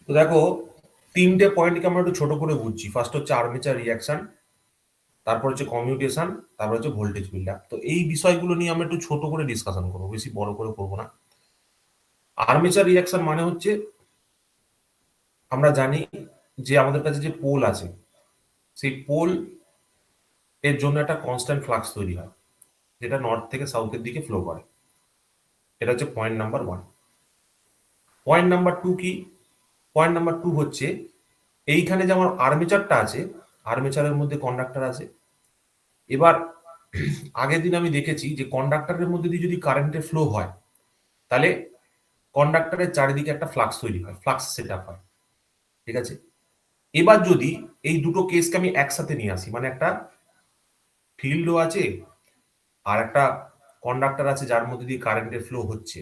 তো দেখো, তিনটে পয়েন্টকে আমরা একটু ছোট করে বুঝছি। ফার্স্ট হচ্ছে আর্মেচার রিয়াকশন, তারপর হচ্ছে কমিউটেশন, তারপর হচ্ছে ভোল্টেজ বিল্ড আপ। তো এই বিষয়গুলো নিয়ে আমরা একটু ছোট করে ডিসকাশন করবো, বেশি বড় করে করবো না। আর্মেচার রিয়াকশন মানে হচ্ছে, আমরা জানি যে আমাদের কাছে যে পোল আছে, সেই পোল এর জন্য একটা কনস্ট্যান্ট ফ্লাক্স তৈরি হয়, যেটা নর্থ থেকে সাউথের দিকে ফ্লো করে। এটা হচ্ছে পয়েন্ট নাম্বার 1। পয়েন্ট নাম্বার 2 কি? পয়েন্ট নাম্বার 2 হচ্ছে, এইখানে যে আমার আর্মেচারটা আছে, আর্মেচারের মধ্যে কন্ডাক্টর আছে। এবার আগের দিন আমি দেখেছি যে কন্ডাক্টরের মধ্যে দিয়ে যদি কারেন্টের ফ্লো হয়, তাহলে কন্ডাক্টরের চারিদিকে একটা ফ্লাক্স তৈরি হয়, ফ্লাক্স সেট আপ হয়। ঠিক আছে, এবার যদি এই দুটো কেসকে আমি একসাথে নিয়ে আসি, মানে একটা ফিল্ডও আছে আর একটা কন্ডাক্টর আছে যার মধ্যে দিয়ে কারেন্টের ফ্লো হচ্ছে,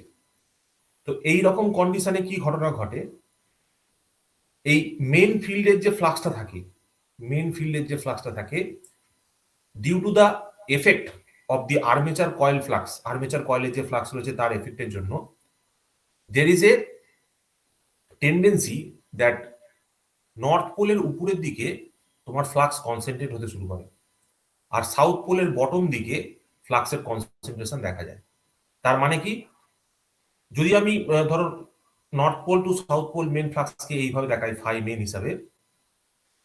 তো এই রকম কন্ডিশনে কি ঘটনা ঘটে? এই মেন ফিল্ডের যে ফ্লাক্সটা থাকে, মেন ফিল্ডের যে ফ্লাক্সটা থাকে, due to the effect of the armature coil flux, armature কয়েলের যে ফ্লাক্স রয়েছে তার এফেক্টের জন্য, there is a tendency that north পোলের উপরের দিকে তোমার ফ্লাক্স কনসেন্ট্রেট হতে শুরু করে, আর সাউথ পোলের বটম দিকে ফ্লাক্সের কনসেন্ট্রেশন দেখা যায়। তার মানে কি, যদি আমি ধরো north pole to south pole main ফ্লাক্সকে এইভাবে দেখাই ফাই মেন হিসাবে,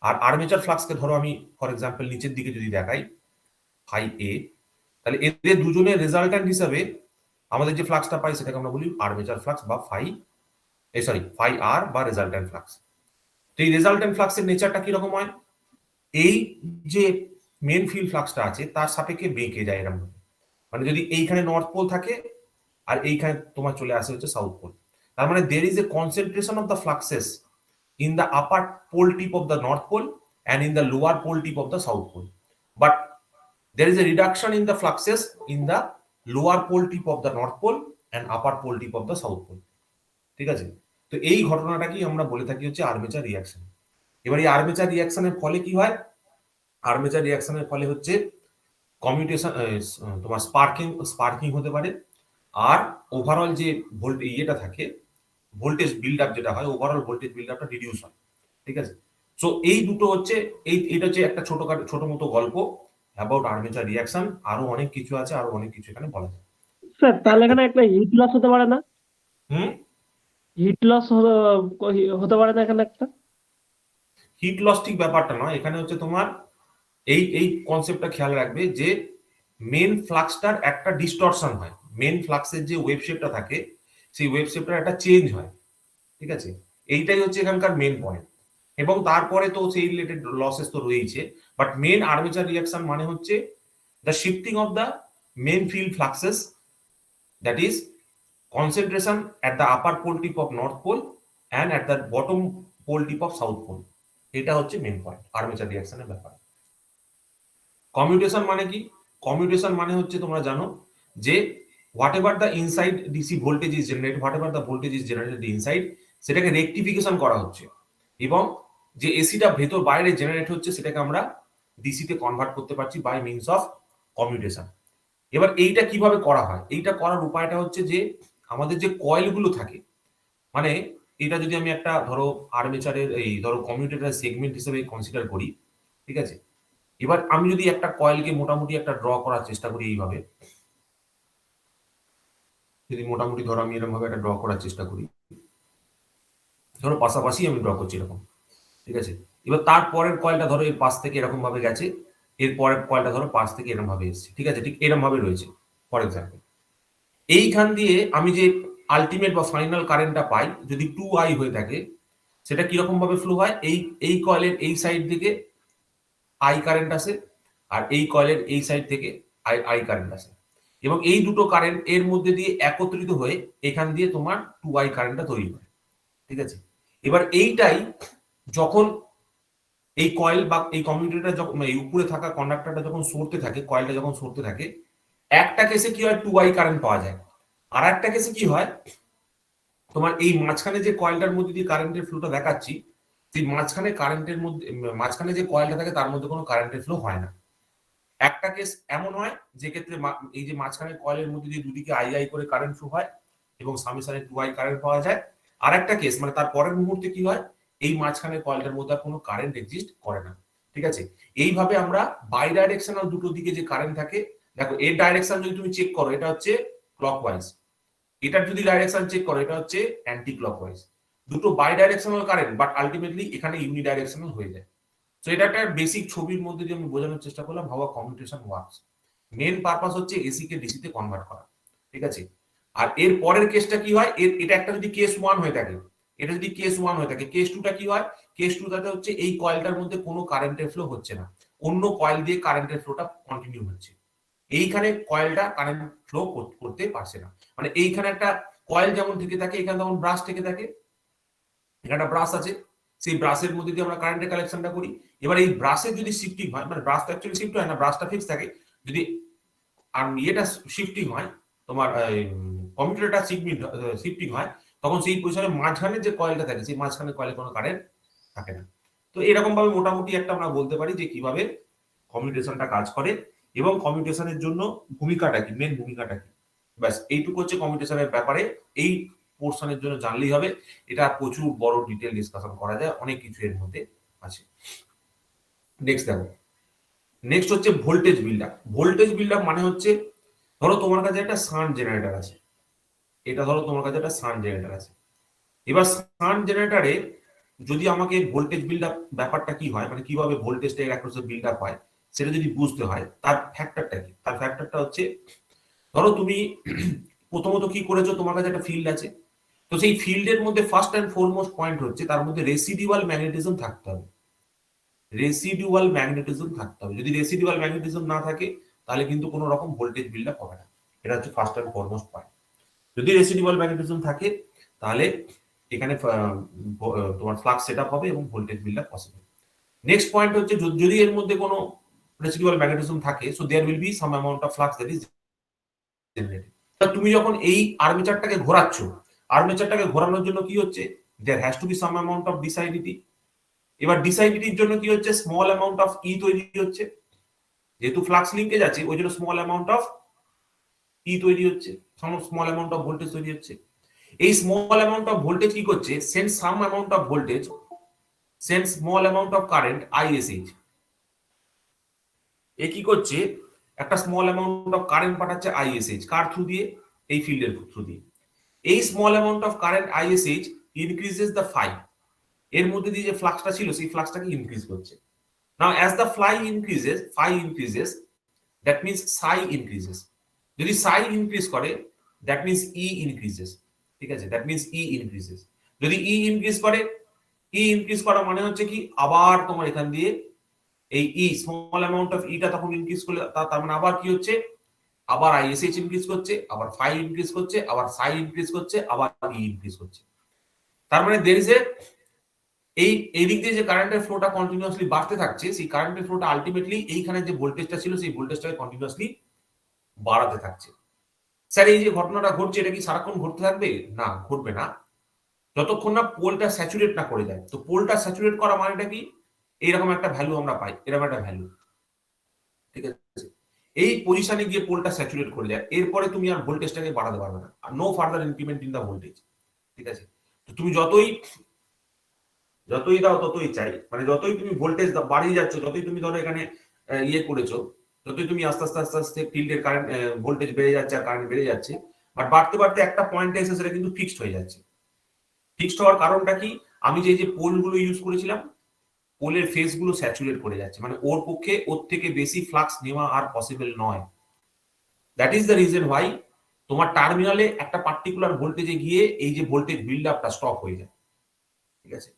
আর আর্মেচার ফ্লাক্সকে ধরো আমি ফর এক্সাম্পল নিচের দিকে যদি দেখাই ফাই এ, তাহলে এদের দুজনের রেজাল্ট্যান্ট হিসাবে আমাদের যে ফ্লাক্সটা পাই সেটাকে আমরা বলি আর্মেচার ফ্লাক্স বা ফাই আর বা রেজাল্ট্যান্ট ফ্লাক্স। তো এই রেজাল্ট্যান্ট ফ্লাক্সের নেচারটা কিরকম হয়? এই যে মেন ফিল্ড ফ্লাক্সটা আছে তার সাপেক্ষে বেঁকে যায় এরকম, মানে যদি এইখানে নর্থ পোল থাকে আর এইখানে তোমার চলে আসে হচ্ছে সাউথ পোল, তার মানে there is a concentration of the fluxes in the upper pole tip of the north pole and in the lower pole tip of the south pole, but there is a reduction in the fluxes in the lower pole tip of the north pole and upper pole tip of the south pole। ঠিক আছে, তো এই ঘটনাটাকেই আমরা বলে থাকি হচ্ছে armature reaction. এবার এই আর্মেচার রিয়াকশনের ফলে কি হয়? আর্মেচার রিয়াকশনের ফলে হচ্ছে কমিউটেশন, তোমার স্পার্কিং হতে পারে, আর ওভারঅল যে ইয়েটা থাকে, ভোল্টেজ বিল্ড আপ যেটা হয়, ওভারঅল ভোল্টেজ বিল্ড আপটা রিডিউস হয়। ঠিক আছে, সো এই দুটো হচ্ছে, এটা হচ্ছে একটা ছোট মতো গল্প অ্যাবাউট আর্মেচার রিয়াকশন। আরো অনেক কিছু আছে, আরো অনেক কিছু এখানে বলা যায়। স্যার তাহলে এখানে একটা হিট লস হতে পারে না? হুম। হিট লস হতে পারে না এখানে একটা? হিট লস ঠিক ব্যাপারটা নয়, এখানে হচ্ছে তোমার এই এই কনসেপ্টটা খেয়াল রাখবে যে মেন ফ্লাক্সটার একটা ডিস্টরশন হয়, মেন ফ্লাক্সের যে ওয়েভ শেপটা থাকে সেই ওয়েভ শেপটার একটা চেঞ্জ হয়। ঠিক আছে, এইটাই হচ্ছে এখানকার মেন পয়েন্ট, এবং তারপরে তো সেই রিলেটেড লসেস তো রয়েছে, বাট মেন আর্মেচার রিয়াকশন মানে হচ্ছে the shifting of the main field fluxes, that is concentration at the upper pole tip of north pole and at the bottom pole tip of south pole। এটা হচ্ছে main point armature রিয়াকশনের ব্যাপারে। Commutation মানে কি? Commutation মানে হচ্ছে তোমরা জানো যে what ever the inside DC voltage is generated, what ever the voltage is generated inside, সেটাকে রেকটিফিকেশন করা হচ্ছে, এবং যে এসিটা ভেতর বাইরে জেনারেট হচ্ছে সেটাকে আমরা ডিসিতে কনভার্ট করতে পারছি বাই মিনস অফ কমিউটেশন। এবার এইটা কিভাবে করা হয়? এইটা করার উপায়টা হচ্ছে যে আমাদের যে কয়েলগুলো থাকে, মানে এটা যদি আমি একটা ধরো আর্মেচারের এই ধরো কমিউটেটর সেগমেন্ট হিসেবে কনসিডার করি, ঠিক আছে, এবার আমি যদি একটা কয়েলকে মোটামুটি একটা ড্র করার চেষ্টা করি এইভাবে, যদি মোটামুটি ধরো আমি এরকম ভাবে একটা ড্র করার চেষ্টা করি, ধরো পাশাপাশি আমি ড্র করছি এরকম, ঠিক আছে, এবার তারপরের কয়েলটা ধরো এর পাশ থেকে এরকম ভাবে গেছে, এর পরের কয়েলটা ধরো পাশ থেকে এরকম ভাবে এসেছে, ঠিক আছে, ঠিক এরকম ভাবে রয়েছে ফর এক্সাম্পল। এইখান দিয়ে আমি যে আলটিমেট বা ফাইনাল কারেন্টটা পাই যদি 2I হয়ে থাকে, সেটা কিরকম ভাবে ফ্লো হয়? এই এই কয়েলের এই সাইড থেকে আই কারেন্ট আসে, আর এই কয়েলের এই সাইড থেকে আই আই কারেন্ট আসে, এবং এই দুটো কারেন্ট এর মধ্যে দিয়ে একত্রিত হয়ে এখান দিয়ে তোমার 2I কারেন্টটা তৈরি হয়। ঠিক আছে, এবার এইটাই যখন এই কয়েল বা এই কমিউনিটিটা যখন এই উপরে থাকা কন্ডাক্টরটা যখন সরতে থাকে, কয়েলটা যখন সরতে থাকে, একটা কেসে কি হয় 2I কারেন্ট পাওয়া যায়, আর একটা কেসে কি হয় তোমার এই মাঝখানে যে কয়েলটার মধ্যে দিয়ে কারেন্টের ফ্লোটা দেখাচ্ছি, সেই মাঝখানে কারেন্টের মধ্যে মাঝখানে যে কয়েলটা থাকে তার মধ্যে কোনো কারেন্টের ফ্লো হয় না। একটা কেস এমন হয় যে ক্ষেত্রে এই যে মাঝখানে কয়েলের মধ্যে দিয়ে দুদিকে আই আই করে কারেন্ট ফ্লো হয় এবং সামেশনে 2I কারেন্ট পাওয়া যায়, আর একটা কেস মানে তার পরের মুহূর্তে কি হয়, এই মাঝখানে কয়েলটার মধ্যে আর কোনো কারেন্ট এক্সিস্ট করে না। ঠিক আছে, এইভাবে আমরা বাই ডাইরেকশনাল দুটো দিকে যে কারেন্ট থাকে, দেখো এর ডাইরেকশন যদি তুমি চেক করো এটা হচ্ছে ক্লকওয়াইজ, এটার যদি ডাইরেকশন চেক করো এটা হচ্ছে অ্যান্টি ক্লকওয়াইজ। দুটো bidirectional current, but ultimately এখানে ইউনি ডাইরেকশনাল হয়ে যায়। তো এটা একটা বেসিক ছবির মধ্যে দিয়ে আমি বোঝানোর চেষ্টা করলাম how communication works. Main purpose হচ্ছে এসি কে ডিসি তে কনভার্ট করা। ঠিক আছে, আর এর পরের কেসটা কি হয়, এটা একটা যদি কেস 1 হয়ে থাকে, এটা যদি কেস 1 হয়ে থাকে, কেস 2টা কি হয়, কেস 2টাতে হচ্ছে এই কয়েলটার মধ্যে কোনো কারেন্টের ফ্লো হচ্ছে না, অন্য কয়েল দিয়ে কারেন্টের ফ্লোটা কন্টিনিউ হচ্ছে। এইখানে কয়েলটা কারেন্ট ফ্লো করতে পারছে না, মানে এইখানে একটা কয়েল যেমন থেকে থাকে, এখানে যেমন ব্রাশ থেকে থাকে, এখানে একটা ব্রাশ আছে, সেই ব্রাশের মধ্যে দিয়ে আমরা কারেন্টের কালেকশনটা করি। এবার এই ব্রাশের যদি শিফটিং হয়, মানে ব্রাশ তো অ্যাকচুয়ালি শিফট হয় না, ব্রাশটা ফিক্স থাকে, যদি আর ইয়েটা শিফটিং হয়, তোমার কম্পিউটারটা শিফটিং হয়, তখন সেই পজিশনে মাঝখানে যে কয়েলটা থাকে, সেই মাঝখানে কয়েলে কোনো কারেন্ট থাকে না। তো এরকম ভাবে মোটামুটি একটা আমরা বলতে পারি যে কিভাবে কমিউনিকেশনটা কাজ করে এবং কমিউনিকেশনের জন্য ভূমিকাটা কি, মেন ভূমিকাটা কি। ব্যাস এইটুকু হচ্ছে কমিউনিকেশনের ব্যাপারে। এই পোর্শনের জন্য জানলেই হবে, এটা প্রচুর বড় ডিটেল ডিসকাশন করা যায়, অনেক কিছু এর মধ্যে আছে। নেক্সট দেখো, নেক্সট হচ্ছে voltage build up. Voltage build up মানে হচ্ছে, ধরো তোমার কাছে একটা শান্ট জেনারেটর আছে, এটা ধরো তোমার কাছে একটা শান্ট জেনারেটর আছে। এবার শান্ট জেনারেটরে যদি আমাকে ভোল্টেজ বিল্ড আপ ব্যাপারটা কি হয়, মানে কিভাবে ভোল্টেজটা এর অ্যাক্রসে বিল্ড আপ হয়, সেটা যদি বুঝতে হয়, তার ফ্যাক্টরটা কি, তার ফ্যাক্টরটা হচ্ছে, ধরো তুমি প্রথমত কি করেছো, তোমার কাছে একটা ফিল্ড আছে, তো সেই ফিল্ডের মধ্যে ফার্স্ট অ্যান্ড ফরমোস্ট পয়েন্ট হচ্ছে তার মধ্যে রেসিডুয়াল ম্যাগনেটিজম থাকতে হবে। রেসিডুয়াল ম্যাগনেটিজম থাকতে হবে, যদি রেসিডুয়াল ম্যাগনেটিজম না থাকে তাহলে কিন্তু কোনো রকম ভোল্টেজ বিল্ড আপ হবে না। এটা হচ্ছে ফার্স্ট অ্যান্ড ফরমোস্ট পয়েন্ট। যদি রেসিডুয়াল ম্যাগনেটিজম থাকে তাহলে এখানে তোমার ফ্লাক্স সেট আপ হবে এবং voltage build up possible. Next point হচ্ছে, যদি এর মধ্যে কোনো রেসিডুয়াল ম্যাগনেটিজম থাকে, so there will be some amount of flux that is generated. তুমি যখন এই আর্মেচারটাকে ঘোরাচ্ছ, আর্মেচারটাকে ঘোরানোর জন্য কি হচ্ছে, there has to be some amount of ডিসাইডিটি। এবার ডিসাইডিটির জন্য কি হচ্ছে, স্মল অ্যামাউন্ট অফ ই তৈরি হচ্ছে, যেহেতু ফ্লাক্স লিঙ্কেজ আছে ওই জন্য স্মল অ্যামাউন্ট অফ ই তৈরি হচ্ছে, স্মল অ্যামাউন্ট অফ ভোল্টেজ তৈরি হচ্ছে। এই স্মল অ্যামাউন্ট অফ ভোল্টেজ কি করছে, send some amount of voltage, send small amount of current ISH. এ কি করছে, একটা স্মল অ্যামাউন্ট অফ কারেন্ট পাঠাচ্ছে আইএসএইচ, কার থ্রু দিয়ে, এই ফিল্ডের থ্রু দিয়ে। এই small amount of current ISH increases the phi, এর মধ্যে দিয়ে যে ফ্লাক্সটা ছিল সেই ফ্লাক্সটাকে ইনক্রিজ করছে। Now as the phi increases, that means psi increases. যদি সাই ইনক্রিজ করে দ্যাট মিন্স ই ইনক্রিজেস। ঠিক আছে, দ্যাট মিন্স ই ইনক্রিজেস। যদি ই ইনক্রিজ করে, ই ইনক্রিজ করা মানে হচ্ছে কি, আবার তোমার এখান দিয়ে এই ই স্মল অ্যামাউন্ট অফ ইটা তখন ইনক্রিজ করলে তার মানে আবার কি হচ্ছে, আবার আইএসএইচ ইনক্রিজ করছে, আবার ফাই ইনক্রিজ করছে, আবার সাই ইনক্রিজ করছে, আবার ই ইনক্রিজ করছে। তার মানে দের ইজ এ, এই দিক দিয়ে যে কারেন্টের ফ্লোটা কন্টিনিউয়াসলি বাড়তে থাকছে, সেই কারেন্টের ফ্লোটা আলটিমেটলি এইখানে যে ভোল্টেজটা ছিল সেই ভোল্টেজটাকে কন্টিনিউয়াসলি বাড়াতে থাকছে। স্যার এই যে ঘটনাটা ঘটছে এটা কি সারাক্ষণ ঘটতে থাকবে? না, ঘটবে না, যতক্ষণ না পোলটা স্যাচুরেট না করে যায়। তো পোলটা স্যাচুরেট করা মানেটা কি, এইরকম একটা ভ্যালু আমরা পাই, এরকম একটা ভ্যালু। ঠিক আছে, এই পজিশনে গিয়ে পোলটা স্যাচুরেট করে যায়, এরপরে তুমি আর ভোল্টেজটাকে বাড়াতে পারবে না, আর no further increment in the voltage. ঠিক আছে, তো তুমি যতই দাও ততই চাই, মানে যতই তুমি ভোল্টেজ বাড়িয়ে যাচ্ছ, যতই তুমি ধরো এখানে ইয়ে করেছো, যতই তুমি আস্তে আস্তে আস্তে আস্তে ফিল্ডের কারেন্ট ভোল্টেজ বেড়ে যাচ্ছে আর কারেন্ট বেড়ে যাচ্ছে, বাট বাড়তে বাড়তে একটা পয়েন্টে এসে সেটা কিন্তু ফিক্সড হয়ে যাচ্ছে। ফিক্সড হওয়ার কারণটা কি, আমি যে পোলগুলো ইউজ করেছিলাম, পোলের ফেস গুলো স্যাচুরেট করে যাচ্ছে, মানে ওর পক্ষে ওর থেকে বেশি ফ্লাক্স নেওয়া আর পসিবল নয়। That is the reason why তোমার টার্মিনালে একটা পার্টিকুলার ভোল্টেজে গিয়ে এই যে ভোল্টেজ বিল্ড আপটা স্টপ হয়ে যায়। ঠিক আছে,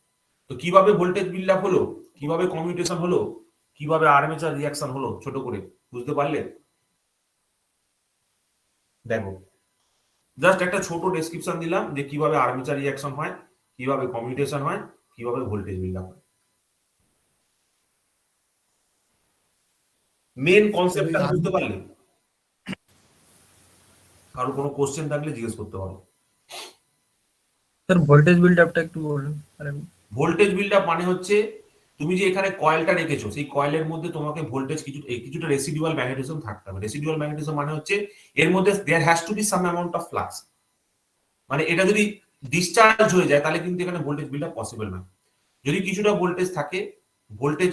তো কিভাবে ভোল্টেজ বিল্ড আপ হলো, কিভাবে কমিউটেশন হলো, কিভাবে আর্মেচার রিঅ্যাকশন হলো, ছোট করে বুঝতে পারলে? দেখো, জাস্ট একটা ছোট ডেসক্রিপশন দিলাম যে কিভাবে আর্মেচার রিঅ্যাকশন হয়, কিভাবে কমিউটেশন হয়, কিভাবে ভোল্টেজ বিল্ড আপ হয়। মেন কনসেপ্টটা বুঝতে পারলে? কারো কোনো কোশ্চেন থাকলে জিজ্ঞেস করতে পারো। স্যার ভোল্টেজ বিল্ড আপটা একটু বলুন। ভোল্টেজ বিল্ড আপ মানে হচ্ছে, তুমি যে এখানে কয়েলটা রেখেছো সেই কয়েলের মধ্যে তোমাকে ভোল্টেজ কিছুটা রেসিডুয়াল ম্যাগনেটিজম থাকতে হবে। রেসিডুয়াল ম্যাগনেটিজম মানে হচ্ছে এর মধ্যে there has to be some amount of flux. মানে এটা যদি ডিসচার্জ হয়ে যায় তাহলে কিন্তু এখানে ভোল্টেজ বিল্ড আপ পসিবল না। যদি কিছুটা ভোল্টেজ থাকে, ভোল্টেজ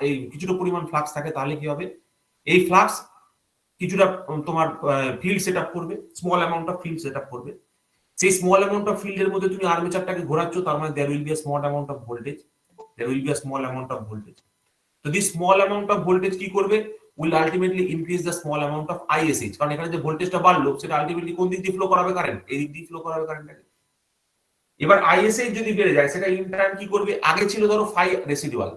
এই কিছুটা পরিমাণ ফ্লাক্স থাকে, তাহলে কি হবে, এই ফ্লাক্স কিছুটা তোমার ফিল্ড সেট আপ করবে, small amount of field set up করবে। সেই স্মল অ্যামাউন্ট অফ ফিল্ডের মধ্যে তুমি আর্মেচারটাকে ঘোরাচ্ছ, তার মানে there will be a small amount of voltage, there will be a small amount of voltage. তো this small amount of voltage কি করবে, will ultimately increase the small amount of ISH, কারণ এখানে যে ভোল্টেজটা বাড়লো সেটা আলটিমেটলি কোন দিক দিয়ে ফ্লো করাবে, কারেন্ট এই দিক দিয়ে ফ্লো করাবে কারেন্টটাকে। এবার আইএসএইচ যদি বেড়ে যায়, সেটা ইন টার্ন কি করবে, আগে ছিল ধরো ফাই রেসিডুয়াল,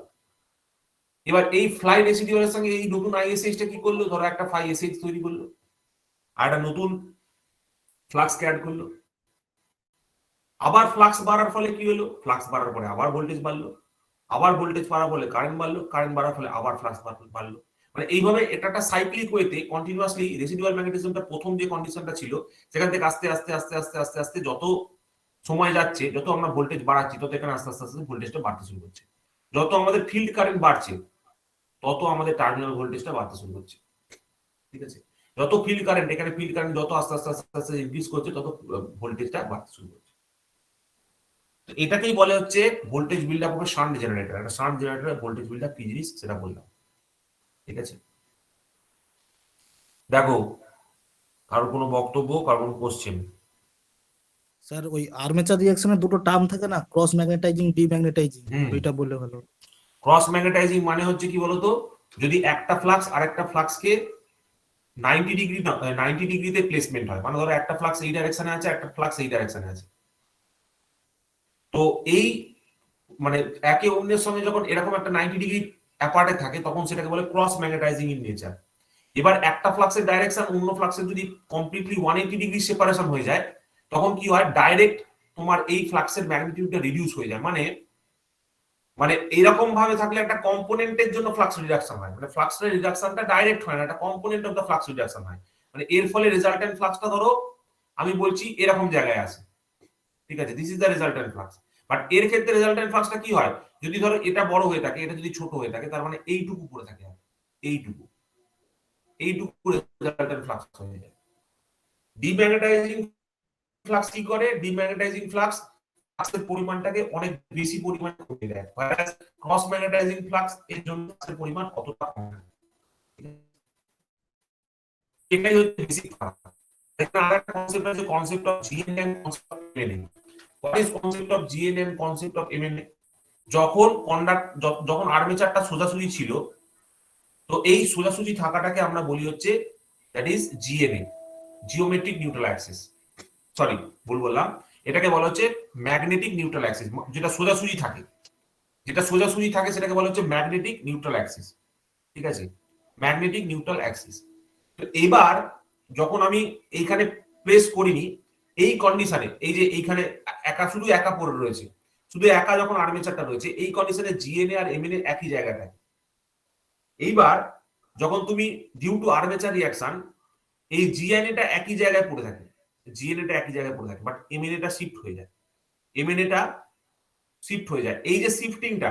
এবার এই ফ্লাই রেসিডুয়ালের সঙ্গে এই নতুন আইএসএইচটা কি করলো, ধরো একটা ফাই এসএইচ তৈরি করলো, আর একটা নতুন ফ্লাক্সকে অ্যাড করলো। আবার ফ্লাক্স বাড়ার ফলে কি হলো, ফ্লাক্স বাড়ার পরে আবার ভোল্টেজ বাড়লো, আবার ভোল্টেজ বাড়ার ফলে কারেন্ট বাড়লো, কারেন্ট বাড়ার ফলে আবার ফ্লাক্স বাড়লো। মানে এইভাবে এটা একটা সাইক্লিক ওয়েতে কন্টিনিউয়াসলি রেসিডুয়াল ম্যাগনেটিজমটা প্রথম যে কন্ডিশনটা ছিল সেখান থেকে আস্তে আস্তে আস্তে আস্তে আস্তে আস্তে যত সময় যাচ্ছে, যত আমরা ভোল্টেজ বাড়াচ্ছি, তত এখানে আস্তে আস্তে আস্তে ভোল্টেজটা বাড়তে শুরু করছে। যত আমাদের ফিল্ড কারেন্ট বাড়ছে, তত আমাদের টার্মিনাল ভোল্টেজটা বাড়তে শুরু করছে। ঠিক আছে, যত ফিল্ড কারেন্ট, এখানে ফিল্ড কারেন্ট যত আস্তে আস্তে আস্তে আস্তে ইনক্রিজ করছে, তত ভোল্টেজটা বাড়তে শুরু করছে। তো এটাকেই বলে হচ্ছে ভোল্টেজ বিল্ড আপ হবে শান্ট জেনারেটর। একটা শান্ট জেনারেটরের ভোল্টেজ বিল্ড আপ কি জিনিস সেটা বললাম। ঠিক আছে, দেখো কারো কোনো বক্তব্য, কারো কোনো কোশ্চেন? স্যার ওই আর্মেচার রিঅ্যাকশনের দুটো টার্ম থাকে না, ক্রস ম্যাগনেটাইজিং, ডিম্যাগনেটাইজিং, ওইটা বললে ভালো। ক্রস ম্যাগনেটাইজিং মানে হচ্ছে কি বলতো, যদি একটা ফ্লাক্স আরেকটা ফ্লাক্সকে 90 ডিগ্রিতে প্লেসমেন্ট হয়, মানে ধরো একটা ফ্লাক্স এই ডাইরেকশনে আছে, একটা ফ্লাক্স এই ডাইরেকশনে আছে, তো এই মানে একে অন্যের সঙ্গে যখন এরকম একটা 90 ডিগ্রি অ্যাপার্টে থাকে, তখন সেটাকে বলে ক্রস ম্যাগনেটাইজিং ইন নেচার। এবার একটা ফ্লাক্সের ডাইরেকশন অন্য ফ্লাক্সের যদি কমপ্লিটলি 180 ডিগ্রি সেপারেশন হয়ে যায়, তখন কি হয়, ডাইরেক্ট তোমার এই ফ্লাক্সের ম্যাগনিটিউডটা রিডিউস হয়ে যায়। মানে এরকম ভাবে থাকলে একটা কম্পোনেন্টের জন্য ফ্লাক্স রিডাকশন হয়, মানে ফ্লাক্সের রিডাকশনটা ডাইরেক্ট হয় না, একটা component of the flux reduction হয়। মানে এর ফলে রেজাল্টেন্ট ফ্লাক্সটা ধরো আমি বলছি এরকম জায়গায় আসে। ঠিক আছে, this is the resultant flux. But এর ক্ষেত্রে রেজাল্টেন্ট ফ্লাক্সটা কি হয়, যদি ধরো এটা বড় হয়ে থাকে, এটা যদি ছোট হয়ে থাকে, তার মানে এইটুকু পড়ে থাকে, এইটুকু রেজাল্টেন্ট ফ্লাক্স হয়ে যায়। ডিম্যাগনেটাইজিং ফ্লাক্স কি করে, ডিম্যাগনেটাইজিং ফ্লাক্স ফ্লাক্সের পরিমাণটাকে অনেক বেশি পরিমাণে কমিয়ে দেয়, whereas ক্রস ম্যাগনেটাইজিং ফ্লাক্স এর জন্য ফ্লাক্সের পরিমাণ অতটা কম না। এটাই হচ্ছে বেসিক ফারাক। এখানে আরেকটা কনসেপ্ট আছে, concept of GNM, concept of MNA. What is concept of GNM, concept of MNA? যখন আর্মেচারটা সোজাসুজি ছিল, তো এই সোজাসুজি থাকাটাকে আমরা বলি হচ্ছে that is GNA, geometric neutral Axis. Sorry, ভুল বললাম, এটাকে বলা হচ্ছে ম্যাগনেটিক নিউট্রাল অ্যাক্সিস। যেটা সোজাসুজি থাকে, সেটাকে বলা হচ্ছে ম্যাগনেটিক নিউট্রাল অ্যাক্সিস। ঠিক আছে, ম্যাগনেটিক নিউট্রাল অ্যাক্সিস। তো এবার যখন আমি এইখানে প্লেস করিনি, এই কন্ডিশনে, এই যে এইখানে শুধু একা পড়ে রয়েছে, শুধু একা যখন আর্মেচারটা রয়েছে, এই কন্ডিশনে জিএনএ আর এমএনএ একই জায়গাটায়। এইবার যখন তুমি ডিউ টু আর্মেচার রিঅ্যাকশন, এই জিএনএটা একই জায়গায় পড়ে থাকে, বাট এমএনএটা শিফট হয়ে যায়, এই যে শিফটিংটা,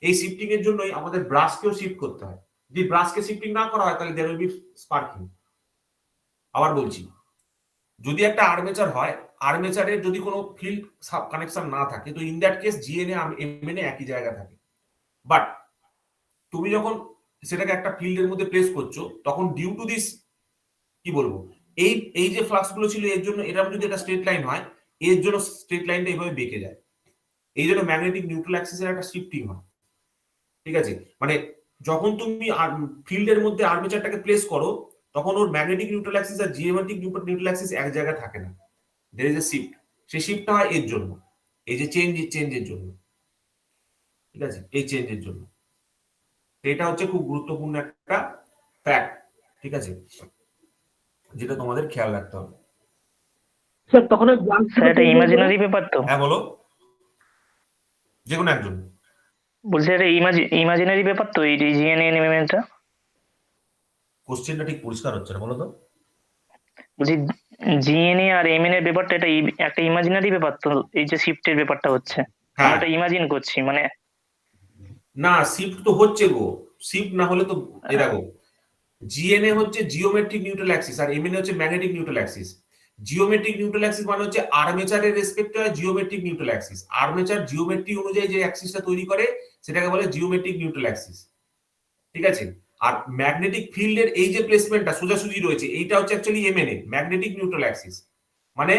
এই শিফটিং এর জন্যই আমাদের ব্রাশকেও শিফট করতে হয়। যদি ব্রাশকে শিফটিং না করা হয়, তাহলে দেয়ার উইল বি স্পার্কিং। আবার বলছি, যদি একটা আর্মেচার হয়, আর্মেচারের যদি কোনো ফিল্ড কানেকশন না থাকে, তো in that case GNA MNA একই জায়গায় থাকে। বাট তুমি যখন সেটাকে একটা ফিল্ডের মধ্যে প্লেস করছো, তখন ডিউ টু দিস কি বলবো, এই যে ফ্লাক্স গুলো ছিল, এর জন্য এরকম যদি একটা স্ট্রেট লাইন হয়, এর জন্য স্ট্রেট লাইনটা এইভাবে বেঁকে যায়। এই জন্য ম্যাগনেটিক নিউট্রাল অ্যাক্সিসের একটা শিফটিং হয়। ঠিক আছে, মানে যখন তুমি ফিল্ডের মধ্যে আর্মেচারটাকে প্লেস করো, তখন ওর ম্যাগনেটিক নিউট্রাল অ্যাক্সিস আর জিওমেট্রিক নিউট্রাল অ্যাক্সিস এক জায়গায় থাকে না, দের ইজ এ শিফট। সেই শিফটটা হয় এর জন্য, এই যে চেঞ্জের জন্য। ঠিক আছে, এই চেঞ্জের জন্য। এটা হচ্ছে খুব গুরুত্বপূর্ণ একটা ফ্যাক্ট। ঠিক আছে, যেটা তোমাদের খেয়াল রাখতে হবে। স্যার তখন স্যার এটা ইমাজিনারি ব্যাপার তো? হ্যাঁ বলো, যে কোনো একজন। বলছি এটা ইমাজিনারি ব্যাপার তো এই জিএনএনএমটা? কোশ্চেনটা ঠিক পরিষ্কার হচ্ছে না, বলো তো। বলছি জিএনএ আর এমএন এর ব্যাপারটা, এটা একটা ইমাজিনারি ব্যাপার তো, এই যে শিফটের ব্যাপারটা হচ্ছে, হ্যাঁ, এটা ইমাজিন করছি মানে। না, শিফট তো হচ্ছে গো, শিফট না হলে তো এ দেখো, জিএনএ হচ্ছে জিওমেট্রিক নিউট্রাল অ্যাক্সিস আর এমএনএ হচ্ছে magnetic neutral Axis. Geometric neutral Axis মানে হচ্ছে আর্মেচারের রেসপেক্টে হয় geometric neutral Axis. Armature geometry অনুযায়ী যে অ্যাক্সিসটা তৈরি করে সেটাকে বলে জিওমেট্রিক নিউট্রাল অ্যাক্সিস, ঠিক আছে। আর ম্যাগনেটিক ফিল্ডের এই যে প্লেসমেন্টটা সোজাসুজি রয়েছে, এইটা হচ্ছে actually MNA, magnetic neutral Axis. মানে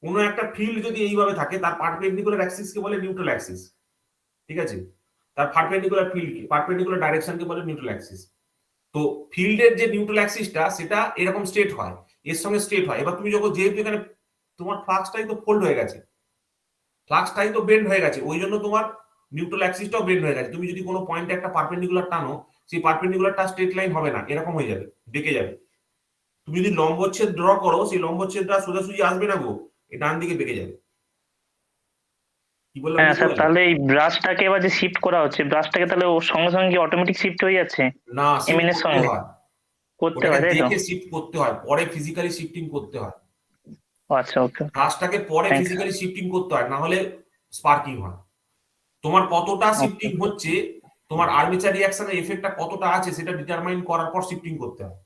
কোনো একটা ফিল্ড যদি এইভাবে থাকে তার পারপেন্ডিকুলার অ্যাক্সিসকে বলে নিউট্রাল অ্যাক্সিস, ঠিক আছে। তার পারপেন্ডিকুলার ফিল্ড পারপেন্ডিকুলার ডাইরেকশনকে বলে নিউট্রাল অ্যাক্সিস। তো ফিল্ডের যে নিউট্রাল অ্যাক্সিসটা সেটা এরকম স্ট্রেট হয়, এর সঙ্গে স্ট্রেট হয়। এবার তুমি যখন যেহেতু এখানে তোমার ফ্লাক্সটাই তো ফোল্ড হয়ে গেছে, ফ্লাক্সটাই তো বেন্ড হয়ে গেছে, ওই জন্য তোমার নিউট্রাল অ্যাক্সিসটাও বেন্ড হয়ে গেছে। তুমি যদি কোনো পয়েন্টে একটা পারপেন্ডিকুলার টানো, সেই পারপেন্ডিকুলারটা স্ট্রেট লাইন হবে না, এরকম হয়ে যাবে, বেঁকে যাবে। তুমি যদি লম্বচ্ছেদ ড্র করো, সেই লম্বচ্ছেদটা সোজাসুজি আসবে না গো, এই ডান দিকে বেঁকে যাবে। কি বললাম? হ্যাঁ বুঝতে স্যার, পারলে? তাহলে এই ব্রাশটাকে এবার যে শিফট করা হচ্ছে, ব্রাশটাকে তাহলে ওর সঙ্গে সঙ্গে কি অটোমেটিক শিফট হয়ে যাচ্ছে না, শিফট এমএন এর করতে সঙ্গে? হয়, করতে ওটাকে হয় তাই তো? দেখে শিফট করতে হয়, পরে ফিজিক্যালি শিফটিং করতে হয়। ও আচ্ছা, ওকে। ব্রাশটাকে পরে Thanks. ফিজিক্যালি শিফটিং করতে হয়, না হলে স্পার্কিং হয়। তোমার কতটা শিফটিং হচ্ছে, তোমার আর্মেচার রিঅ্যাকশনের এফেক্টটা কতটা আছে সেটা ডিটারমাইন করার পর শিফটিং করতে হয়।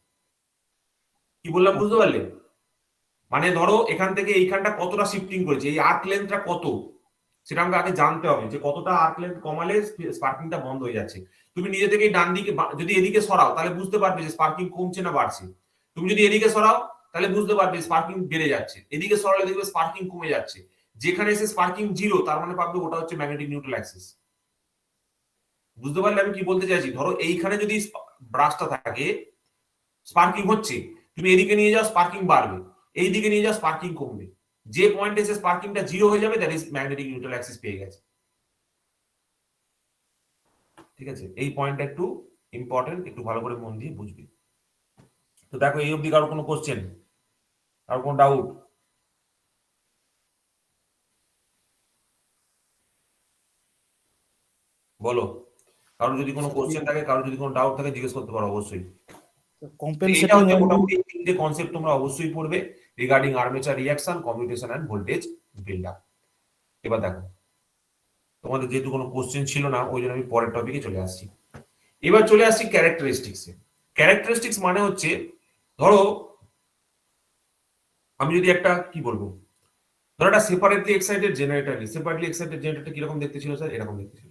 কি বললাম বুঝতে পারলে? মানে ধরো এখান থেকে এইখানটা কতটা শিফটিং করেছে, এই আর্ক লেন্থটা কত, সেটা আমাকে আগে জানতে হবে যে কতটা আর্ক লেন্থ কমালে স্পার্কিংটা বন্ধ হয়ে যাচ্ছে। তুমি নিজে থেকেই ডান দিকে যদি এদিকে সরাও তাহলে বুঝতে পারবে যে স্পার্কিং কমছে না বাড়ছে। তুমি যদি এদিকে সরাও তাহলে বুঝতে পারবে স্পার্কিং বেড়ে যাচ্ছে, এদিকে সরালে দেখবে স্পার্কিং কমে যাচ্ছে। যেখানে এসে স্পার্কিং জিরো তার মানে পাবে ওটা হচ্ছে ম্যাগনেটিক নিউট্রাল অ্যাক্সিস। বুঝতে পারলে আমি কি বলতে চাইছি? ধরো এইখানে যদি ব্রাশটা থাকে, স্পার্কিং হচ্ছে, তুমি এদিকে নিয়ে যাও স্পার্কিং বাড়বে, এইদিকে নিয়ে যাও স্পার্কিং কমবে। যে পয়েন্টে এসে স্পার্কিংটা জিরো হয়ে যাবে that is magnetic neutral Axis পেয়ে গেছে, ঠিক আছে। এই পয়েন্টটা একটু ইম্পর্টেন্ট, একটু ভালো করে মন দিয়ে বুঝবি। তো দেখো এই অবধি কারো কোনো কোশ্চেন, কারো কোনো ডাউট? বলো, কারো যদি কোনো কোশ্চেন থাকে, কারো যদি কোনো ডাউট থাকে জিজ্ঞেস করতে পারো অবশ্যই। এটা কম্পেনসেটিং হচ্ছে মোটামুটি তিনটে কনসেপ্ট তোমরা অবশ্যই পড়বে regarding armature reaction, commutation and voltage build up. এবার দেখো তোমাদের যেহেতু কোনো কোশ্চেন ছিল না ওই জন্য আমি পরের টপিকে চলে আসছি। এবার চলে আসছি ক্যারেক্টারিস্টিক্সে। ক্যারেক্টারিস্টিক্স মানে হচ্ছে, ধরো আমি যদি একটা কি বলবো, ধরো একটা সেপারেটলি এক্সাইটেড জেনারেটর নিই। সেপারেটলি এক্সাইটেড জেনারেটর কিরকম দেখতে ছিল স্যার? এরকম দেখতে ছিল।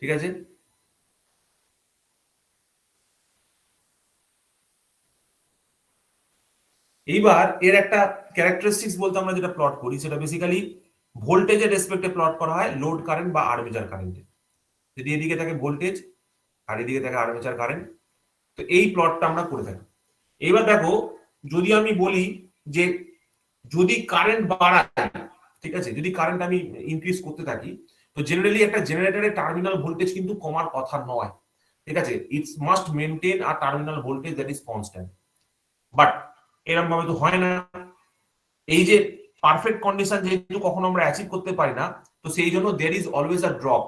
ঠিক আছে, এইবার এর একটা ক্যারেক্টারিস্টিক্স বলতে আমরা যেটা প্লট করি সেটা বেসিক্যালি ভোল্টেজের রেসপেক্টে প্লট করা হয়, লোড কারেন্ট বা আর্মেচার কারেন্টে। যদি এদিকে থাকে ভোল্টেজ আর এদিকে থাকে আর্মেচার কারেন্ট, তো এই প্লটটা আমরা করে থাকি। এইবার দেখো যদি আমি বলি যে যদি কারেন্ট বাড়ায়, ঠিক আছে, যদি কারেন্ট আমি ইনক্রিজ করতে থাকি, তো জেনারেলি একটা জেনারেটরের টার্মিনাল ভোল্টেজ কিন্তু কমার কথা নয়, ঠিক আছে। It's must maintain a terminal voltage that is constant. But এরকম ভাবে তো হয় না। এই যে পারফেক্ট কন্ডিশন যেহেতু কখনো আমরা অ্যাচিভ করতে পারি না, তো সেই জন্য there is always a drop.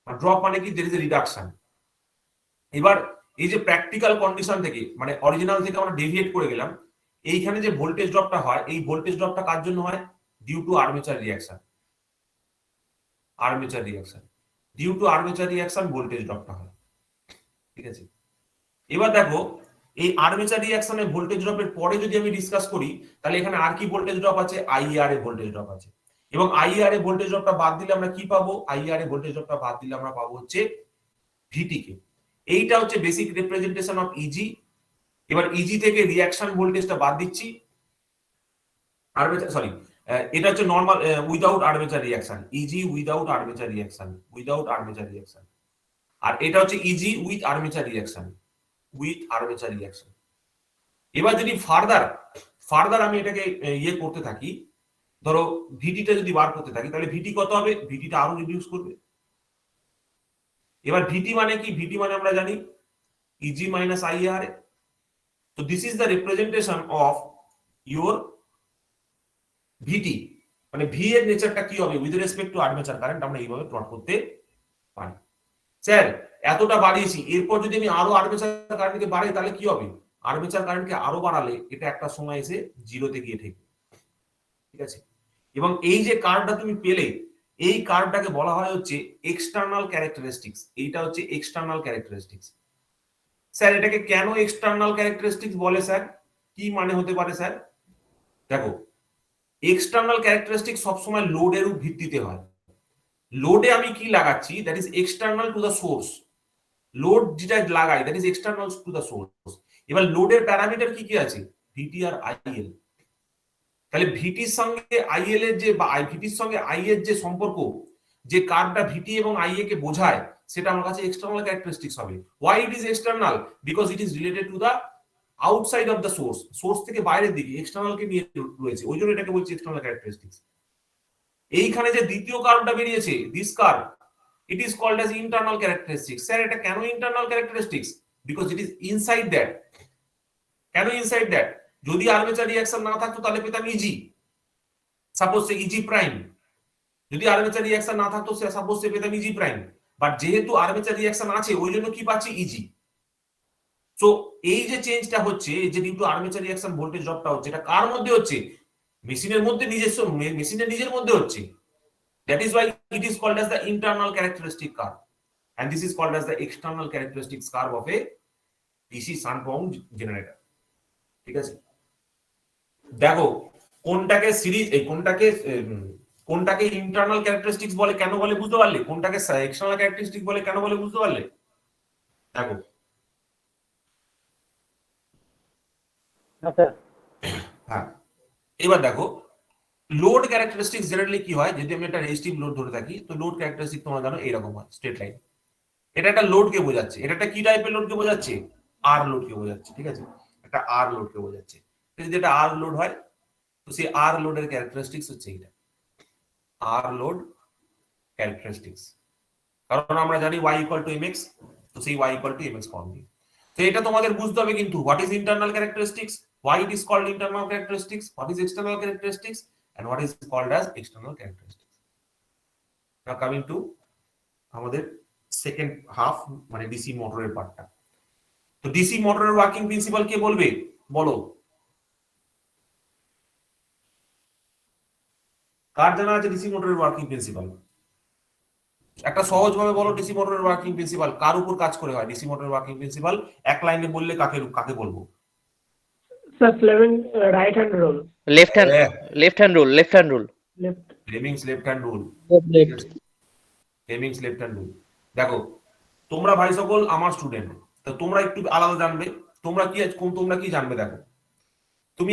Drop মানে কি? There is a reduction. এবার এই যে প্র্যাকটিক্যাল কন্ডিশন থেকে মানে অরিজিনাল থেকে আমরা ডেভিয়েট করে গেলাম, এইখানে যে ভোল্টেজ ড্রপটা হয়, এই ভোল্টেজ ড্রপটা কার জন্য হয়? Due to armature reaction. Armature reaction, due to armature reaction voltage ড্রপটা হয়, ঠিক আছে। এবার দেখো এই আর্মেচার রিঅ্যাকশনে ভোল্টেজ ড্রপের পরে যদি আমি ডিসকাস করি, তাহলে এখানে আর কি ভোল্টেজ ড্রপ আছে? আইআর এ ভোল্টেজ ড্রপ আছে। এবং আইআর এ ভোল্টেজ ড্রপটা বাদ দিলে আমরা কি পাবো? আইআর এ ভোল্টেজ ড্রপটা বাদ দিলে আমরা পাবো হচ্ছে ভিটি কে। এইটা হচ্ছে বেসিক রিপ্রেজেন্টেশন অফ ইজি। এবার ইজি থেকে রিঅ্যাকশন ভোল্টেজটা বাদ দিচ্ছি, আর্মেচার সরি, এটা হচ্ছে normal without armature reaction, EG without armature reaction, without armature reaction. আর এটা হচ্ছে EG with armature reaction, with armature reaction. এবার যদি ফার্দার আমি এটাকে ইয়ে করতে থাকি, ধরো ভিটিটা যদি বার করতে থাকি, তাহলে ভিটি কত হবে? ভিটিটা আরো রিডিউস করবে। এবার ভিটি মানে কি? ভিটি মানে আমরা জানি ইজি মাইনাস আইআর। তো this is the representation of your VT. মানে ভি এর নেচারটা কি হবে with respect to armature current আমরা এইভাবে প্লট করতে পারি। স্যার এতটা বাড়িয়েছি, এরপর যদি আমি আরো আর্মেচার কারেন্টকে বাড়াই তাহলে কি হবে? আর্মেচার কারেন্টকে আরো বাড়ালে এটা একটা সময় এসে জিরোতে গিয়ে ঠেকবে, ঠিক আছে? এবং এই যে কার্ভটা তুমি পেলে, এই কার্ভটাকে বলা হয় হচ্ছে এক্সটার্নাল ক্যারেক্টারিস্টিক্স। এইটা হচ্ছে এক্সটার্নাল ক্যারেক্টারিস্টিক্স। স্যার এটাকে কেন এক্সটার্নাল ক্যারেক্টারিস্টিক্স বলে স্যার? কি মানে হতে পারে স্যার? দেখো, এক্সটার্নাল ক্যারেক্টারিস্টিক্স সবসময় লোডের ভিত্তিতে হয়। লোডে আমি কি লাগাচ্ছি, that is external to the source. Load যেটা লাগাই that is external to the source. এবার লোডের প্যারামিটার কি কি আছে? ভিটি আর আইএল। তাহলে ভিটির সঙ্গে আইএল এর যে বা ভিটির সঙ্গে আই এর যে সম্পর্ক, যে কার্ভটা ভিটি এবং আইএ কে বোঝায়, সেটা আমার কাছে এক্সটার্নাল ক্যারেক্টারিস্টিক্স হবে। Why it is external? Because it is related to the outside of the source. Source থেকে বাইরের দিকে এক্সটার্নাল কে নিয়ে রয়েছে, ওই জন্য এটাকে বলছি এক্সটার্নাল ক্যারেক্টারিস্টিক্স। এইখানে যে দ্বিতীয় কার্ভটা বেরিয়েছে, this curve, it is called as internal characteristics. Sir এটা কেন internal characteristics? Because it is inside that. কেন ইনসাইড দ্যাট? যদি আর্মেচার রিঅ্যাকশন না থাকতো তাহলে পেতাম Eg, suppose say Eg prime. যদি আর্মেচার রিঅ্যাকশন না থাকতো সাপোজ সে পেতাম ইজি প্রাইম। বাট যেহেতু আর্মেচার রিঅ্যাকশন আছে ওই জন্য কি পাচ্ছি? ইজি। সো এই যে চেঞ্জটা হচ্ছে, যে due to armature reaction voltage ড্রপটা হচ্ছে, এটা কার মধ্যে হচ্ছে? মেশিনের মধ্যে, নিজস্ব মেশিনের নিজের মধ্যে হচ্ছে। That is why it is called as the internal characteristic curve, and this is called as the external characteristics curve of a DC shunt wound generator। ঠিক আছে, দেখো কোনটাকে সিরিজ, এই কোনটাকে ইন্টারনাল ক্যারেক্টারিস্টিক্স বলে কেন বলে বুঝতে পারলে? কোনটাকে এক্সটার্নাল ক্যারেক্টারিস্টিক বলে কেন বলে বুঝতে পারলে? দেখো, হ্যাঁ এবার দেখো, লোড ক্যারেক্টারিস্টিক্স জেনারেলি কি হয়, যদি আমি একটা রেজিস্টিভ লোড ধরে থাকি, তো লোড ক্যারেক্টারিস্টিক তোমরা জানো এইরকম হয়, স্ট্রেট লাইন। এটা একটা লোডকে বোঝাচ্ছে। এটা একটা কি টাইপের লোডকে বোঝাচ্ছে? আর লোডকে বোঝাচ্ছে, ঠিক আছে? একটা আর লোডকে বোঝাচ্ছে। যদি এটা আর লোড হয়, তো সেই আর লোডের ক্যারেক্টারিস্টিক্স হচ্ছে এটা, আর লোড ক্যারেক্টারিস্টিক্স। কারণ আমরা জানি y ইকুয়াল টু mx, তো সেই y equal to mx form দিয়ে। তো এটা তোমাদের বুঝতে হবে কিন্তু, what is internal characteristics, why it is called internal characteristics, what is external characteristics, and what is called as external characteristics. Now coming to আমাদের সেকেন্ড হাফ, মানে DC মোটরের পার্টটা। তো ডিসি মোটরের ওয়ার্কিং প্রিন্সিপাল কে বলবে বলো? কার জানা আছে ডিসি মোটরের ওয়ার্কিং প্রিন্সিপাল? একটা সহজ ভাবে বলো, ডিসি মোটরের ওয়ার্কিং প্রিন্সিপাল কার উপর কাজ করে হয়? ডিসি মোটরের ওয়ার্কিং প্রিন্সিপাল এক লাইনে বললে কাকে কাকে বলবো? Sir Fleming right hand rule. Left hand rule. Left. Fleming's left hand rule. Left. Fleming's left hand rule. দেখো, তোমরা ভাই সকল আমার স্টুডেন্ট, তো তোমরা একটু আলাদা জানবে। তোমরা কি জানবে? দেখো, তুমি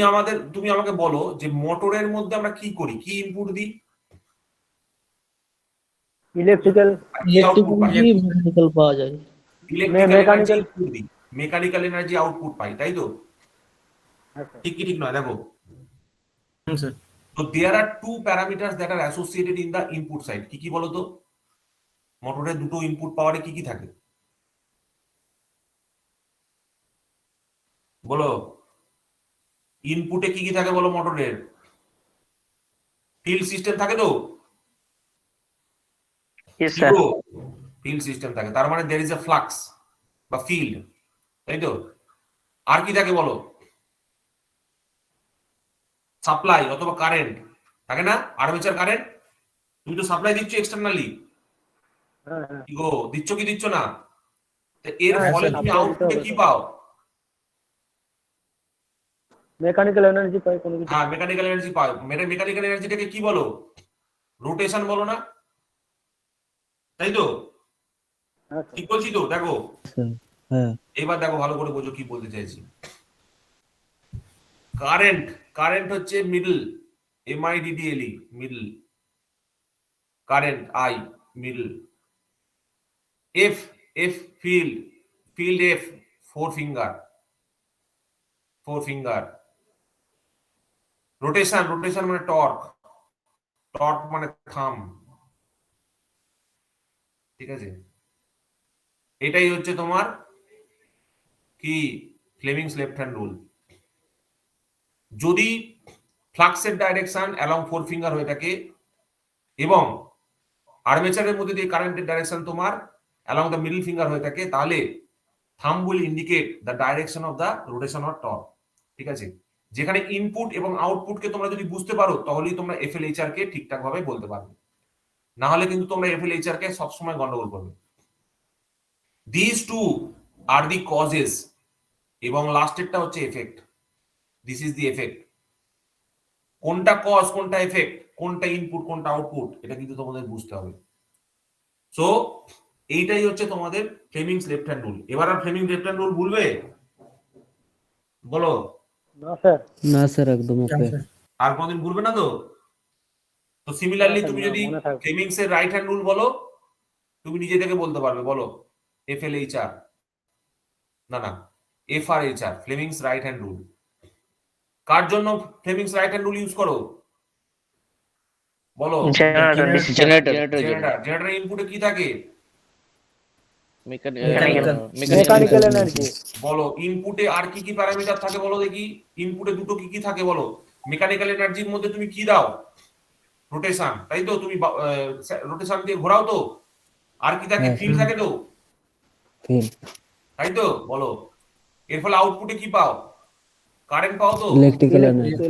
আমাকে বলো যে মোটরের মধ্যে আমরা কি করি, কি ইনপুট দিই? ইলেকট্রিক্যাল মেকানিক্যাল পাওয়া যায়। মেকানিক্যাল মেকানিক্যাল এনার্জি আউটপুট পাই, তাই তো? ঠিক কি ঠিক নয়? দেখো, স্যার তো there are two parameters that are associated in the input side. কি কি বলো তো? মোটরের দুটো ইনপুট পাওয়ারে কি কি থাকে বলো? ইনপুটে কি কি থাকে বলো? মোটরের ফিল্ড সিস্টেম থাকে তো? Yes, sir. ফিল্ড সিস্টেম থাকে, তার মানে দেয়ার ইজ এ ফ্লাক্স বা ফিল্ড, তাই তো? আর কি থাকে বলো? সাপ্লাই অথবা কারেন্ট থাকে না? Armature current. তুমি তো সাপ্লাই দিচ্ছ এক্সটার্নালি, কি গো, দিচ্ছ কি দিচ্ছ না? এর ফলে তুমি আউটপুটে কি পাও? মেকানিক্যাল এনার্জি পাই কোনো কিছু। হ্যাঁ, মেকানিক্যাল এনার্জি পাও। মেকানিক্যাল এনার্জিটাকে কি বলো? রোটেশন বলো না, তাই তো? ঠিক বলছি তো? দেখো, হ্যাঁ এবার দেখো ভালো করে বোঝো কি বলতে চাইছি। কারেন্ট হচ্ছে middle, MIDDLE, middle. Current I, middle. F field F, four finger. Rotation মানে টর্ক মানে থাম, ঠিক আছে? এটাই হচ্ছে তোমার কি ফ্লেমিংস লেফট হ্যান্ড রুল। যদি ফ্লাক্সের ডাইরেকশন অ্যালং ফোর ফিঙ্গার হয়ে থাকে এবং আর্মেচারের মধ্যে দিয়ে কারেন্টের ডাইরেকশন তোমার অ্যালং দ্য মিডল ফিঙ্গার হয়ে থাকে, তাহলে thumb will indicate the direction of the rotation or torque. ঠিক আছে, যেখানে ইনপুট এবং আউটপুটকে তোমরা যদি বুঝতে পারো তাহলেই তোমরা এফএলএইচআর কে ঠিকঠাক ভাবে বলতে পারবে, না হলে কিন্তু তোমরা এফএলএইচআর কে সবসময় গন্ডগোল করবে। This two are the causes এবং লাস্টেরটা হচ্ছে effect. This is the effect. কোনটা কজ কোনটা এফেক্ট, কোনটা ইনপুট কোনটা আউটপুট, এটা কিন্তু তোমাদের বুঝতে হবে। সো এইটাই হচ্ছে তোমাদের ফ্লেমিংস লেফট হ্যান্ড রুল। এবার আর ফ্লেমিং লেফট হ্যান্ড রুল ভুলবে? বলো। না স্যার একদম ওকে। আর কোনদিন ভুলবে না তো? তো সিমিলারলি তুমি যদি ফ্লেমিংস এর রাইট হ্যান্ড রুল বলো, তুমি নিজে থেকে বলতে পারবে। বলো এফএলএইচআর, না এফআরএইচআর, ফ্লেমিংস রাইট হ্যান্ড রুল। কার জন্য Fleming's right hand rule use করো? বলো। জেনারেটর ইনপুটে কি থাকে? Mechanical energy. বলো ইনপুটে আর কি কি প্যারামিটার থাকে বলো দেখি। ইনপুটে দুটো কি কি থাকে বলো। মেকানিক্যাল এনার্জির মধ্যে তুমি কি দাও? রোটেশন, তাই তো? তুমি রোটেশন দিয়ে ঘোরাও তো। আর কি থাকে? ফিল থাকে তো, তাই তো? বলো এর ফলে আউটপুটে কি পাও? কারেন্ট পাও তো? Electrical energy.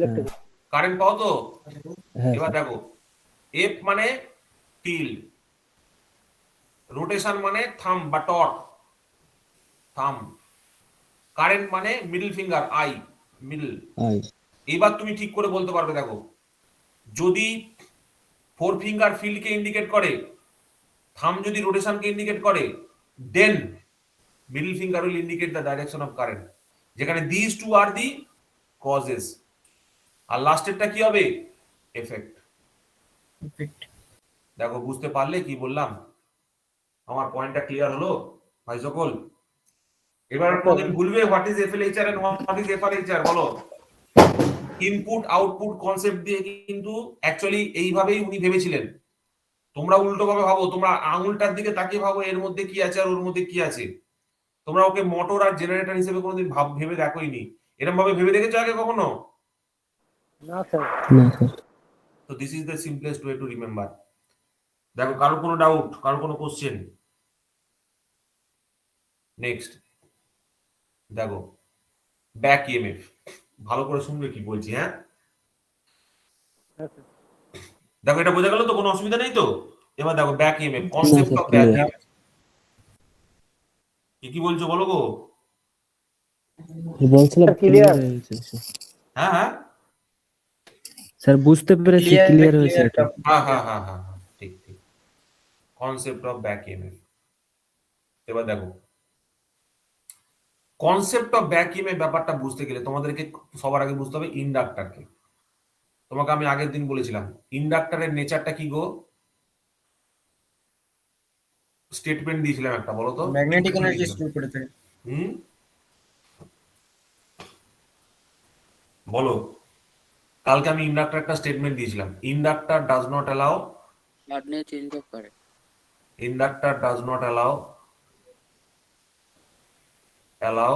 কারেন্ট পাও তো? এবার দেখো, এফ মানে ফিল্ড, রোটেশন মানে থাম্ব বা টর্ক, থাম্ব, কারেন্ট মানে মিডল ফিঙ্গার, আই, মিডল। এবার তুমি ঠিক করে বলতে পারবে। দেখো, যদি ফোর ফিঙ্গার ফিল্ডকে ইন্ডিকেট করে, থাম্ব যদি রোটেশনকে ইন্ডিকেট করে, then middle finger will indicate the direction of current, যেখানে this two are the causes. আর লাস্টেরটা কি হবে? এফেক্ট। দেখো বুঝতে পারলে কি বললাম? আমার পয়েন্টটা ক্লিয়ার হলো ভাই সকল? এবার কোনদিন ভুলবে what is FLHR and what is FRHR? বলো। ইনপুট আউটপুট কনসেপ্ট দিয়ে কিন্তু অ্যাকচুয়ালি এইভাবেই উনি ভেবেছিলেন। তোমরা উল্টো ভাবে ভাবো, তোমরা আঙুলটার দিকে তাকিয়ে ভাবো এর মধ্যে কি আছে আর ওর মধ্যে কি আছে। তোমরা ওকে মোটর আর জেনারেটর হিসেবে কোনোদিন ভেবে দেখোইনি। এরকম ভাবে ভেবে দেখেছো আগে কখনো? না স্যার। তো this is the simplest way to remember. দেখো কারো কোনো ডাউট, কারো কোনো কোশ্চেন? নেক্সট দেখো ব্যাক ইএমএফ। ভালো করে শুনবে কি বলছি, হ্যাঁ? দেখো এটা বোঝা গেল তো? কোনো অসুবিধা নেই তো? এবার দেখো back EMF, concept of back EMF. কি বলছো বলো গো? বলছিলাম ক্লিয়ার। হ্যাঁ হ্যাঁ স্যার বুঝতে পেরেছি, ক্লিয়ার হয়েছে এটা। হ্যাঁ ঠিক ঠিক। Concept of back EMF. এবার দেখো কনসেপ্ট অফ ব্যাক ইএমএফ ব্যাপারটা বুঝতে গেলে তোমাদেরকে সবার আগে বুঝতে হবে ইন্ডাক্টরকে। তোমাকে আমি আগের দিন বলেছিলাম ইন্ডাক্টরের নেচারটা কি গো? স্টেটমেন্ট দিয়েছিলাম একটা, বলো তো। ম্যাগনেটিক এনার্জি স্টোর করে থাকে। বলো। কালকে আমি ইন্ডাক্টর একটা স্টেটমেন্ট দিয়েছিলাম, inductor does not allow change of current. Inductor does not allow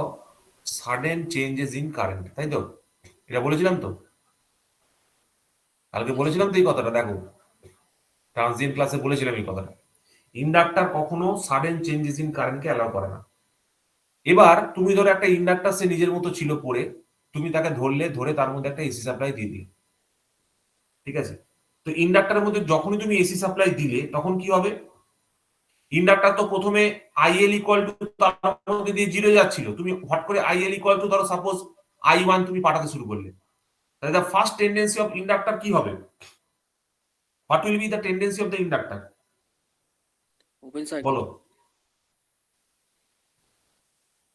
sudden changes in current, তাই তো? এটা বলেছিলাম তো কালকে, বলেছিলাম তো এই কথাটা। দেখো ট্রানজিয়েন্ট ক্লাসে বলেছিলাম এই কথাটা। ইন্ডাক্টর কখনো সাডেন চেঞ্জেস ইন কারেন্টকে অ্যালাউ করে না। এবার তুমি ধরো একটা ইন্ডাক্টর সে নিজের মতো ছিল পড়ে, তুমি তাকে ধরে তার মধ্যে একটা এসি সাপ্লাই দিয়ে দিলে, ঠিক আছে? তো ইন্ডাক্টরের মধ্যে যখনই তুমি এসি সাপ্লাই দিলে তখন কি হবে? ইন্ডাক্টর তো প্রথমে আইএল ইকুয়াল টু তার মধ্যে দিয়ে 0 যাচ্ছিল, তুমি হট করে আইএল ইকুয়াল টু ধরো সাপোজ I1 তুমি পাঠাতে শুরু করলে, তাহলে the first tendency of inductor কি হবে? What will be the tendency of the inductor? Open circuit. বলো।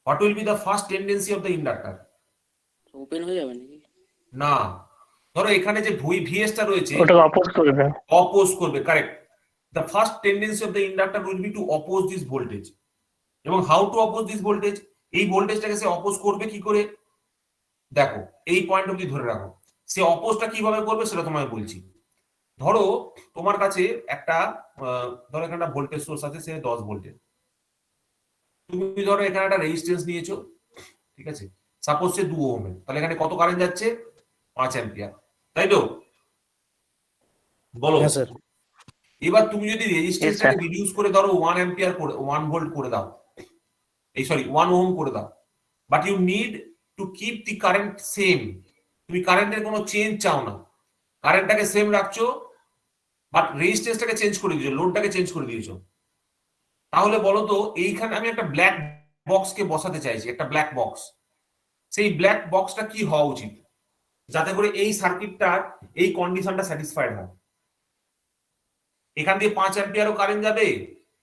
What will be the first tendency of the inductor? Open হয়ে যাবে নাকি? না, ধরো এখানে যে ভিএসটা রয়েছে ওটাকে অপোজ করবে। অপোজ করবে, correct. The first tendency of the inductor will be to oppose this voltage. এবং how to oppose this voltage? এই ভোল্টেজটাকে সে অপোজ করবে কি করে? দেখো এই পয়েন্ট অবধি ধরে রাখো। সে অপোজটা কিভাবে করবে সেটা তোমায় বলছি। ধরো তোমার কাছে একটা ধরো এখানে একটা ভোল্টেজ সোর্স আছে, সে 10 ভোল্টের। তুমি ধরো এখানে একটা রেজিস্ট্যান্স নিয়েছো, ঠিক আছে? সাপোজ সে 2 ওহমের, তাহলে এখানে কত কারেন্ট যাচ্ছে? 5 অ্যাম্পিয়ার। তাই তো? বলো। হ্যাঁ স্যার। এবার তুমি যদি Yes, রেজিস্ট্যান্সটাকে sir. রিডিউস করে ধরো 1 অ্যাম্পিয়ার করে 1 ভোল্ট করে দাও, এই সরি 1 ওহম করে দাও, but you need to keep the current same. তুমি কারেন্টের কোনো চেঞ্জ চাও না, কারেন্টটাকে সেম রাখছো, বাট রেজিস্ট্যান্সটাকে চেঞ্জ করে দিয়েছো, লোডটাকে চেঞ্জ করে দিয়েছো। তাহলে বলো তো, এইখানে আমি একটা ব্ল্যাক বক্সকে বসাতে চাইছি, একটা ব্ল্যাক বক্স। সেই ব্ল্যাক বক্সটা কি হওয়া উচিত যাতে করে এই সার্কিটটার এই কন্ডিশনটা স্যাটিসফাইড হয়? এখান দিয়ে 5 অ্যাম্পিয়ারও কারেন্ট যাবে,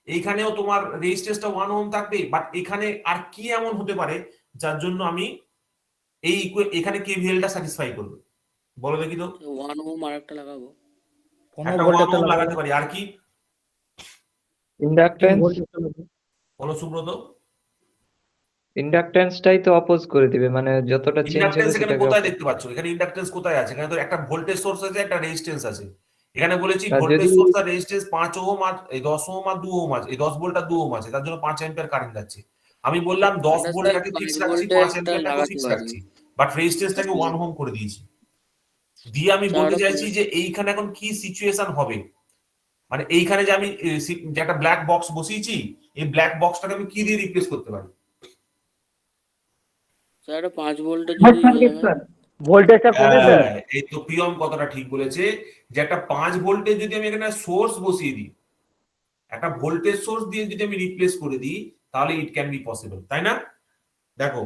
এইখানেও তোমার রেজিস্ট্যান্সটা 1 ওহম থাকবে, বাট এখানে আর কি এমন হতে পারে যার জন্য আমি এখানে কেভিএলটা স্যাটিসফাই করবে? বলো দেখি তো। 1 ওহম আর একটা লাগাবো। 15 একটা ভোল্ট 1 একটা ওহম লাগাবো। লাগাতে পারি, আর কি? 3 ইন্ডাকটেন্স ভোল্ট একটা লাগাবো। বলো সুব্রত। ইন্ডাকটেন্সটাই তো অপোজ করে দিবে, মানে যতটা চেঞ্জ ইন্ডাকটেন্স হবে এখানে সেটাকে কোথায় দেখতে পাচ্ছ? এখানে ইন্ডাকটেন্স কোথায় আছে? এখানে তো একটা ভোল্টেজ সোর্স আছে, একটা রেজিস্ট্যান্স আছে। এখানে বলেছি আর ভোল্টেজ যদি সোর্স আর রেজিস্ট্যান্স 5 ওহম আর এই 10 ওহম আর 2 ওহম আছে, এই 10 ভোল্ট আর 2 ওহম আছে, তার জন্য 5 অ্যাম্পিয়ার কারেন্ট যাচ্ছে। আমি বললাম 10 এটা স্যার ভোল্টটাকে 5 ফিক্স রাখছি, ভোল্টের 5 একটা অ্যাম্পিয়ারটাকেও লাগাতে ফিক্স পারি। রাখছি, বাট রেজিস্ট্যান্সটাকে 1 ওহম করে দিয়েছি। দিয়ে আমি স্যার বলতে ওটা চাইছি যে এইখানে এখন কি সিচুয়েশন হবে, মানে এইখানে যে আমি যে একটা ব্ল্যাক বক্স বসিয়েছি, এই ব্ল্যাক বক্সটাকে আমি কি দিয়ে রিপ্লেস করতে পারি? স্যার এটা 5 ভোল্টের যদি ইয়ে হয়, ভোল্টেজটা কমেছে। হ্যাঁ, এই তো প্রিয়ম কথাটা ঠিক বলেছে, যে একটা 5 ভোল্টের যদি আমি এখানে সোর্স বসিয়ে দিই, একটা ভোল্টেজ সোর্স দিয়ে যদি আমি রিপ্লেস করে দিই, তাহলে ইট ক্যান বি পসিবল, তাই না? দেখো,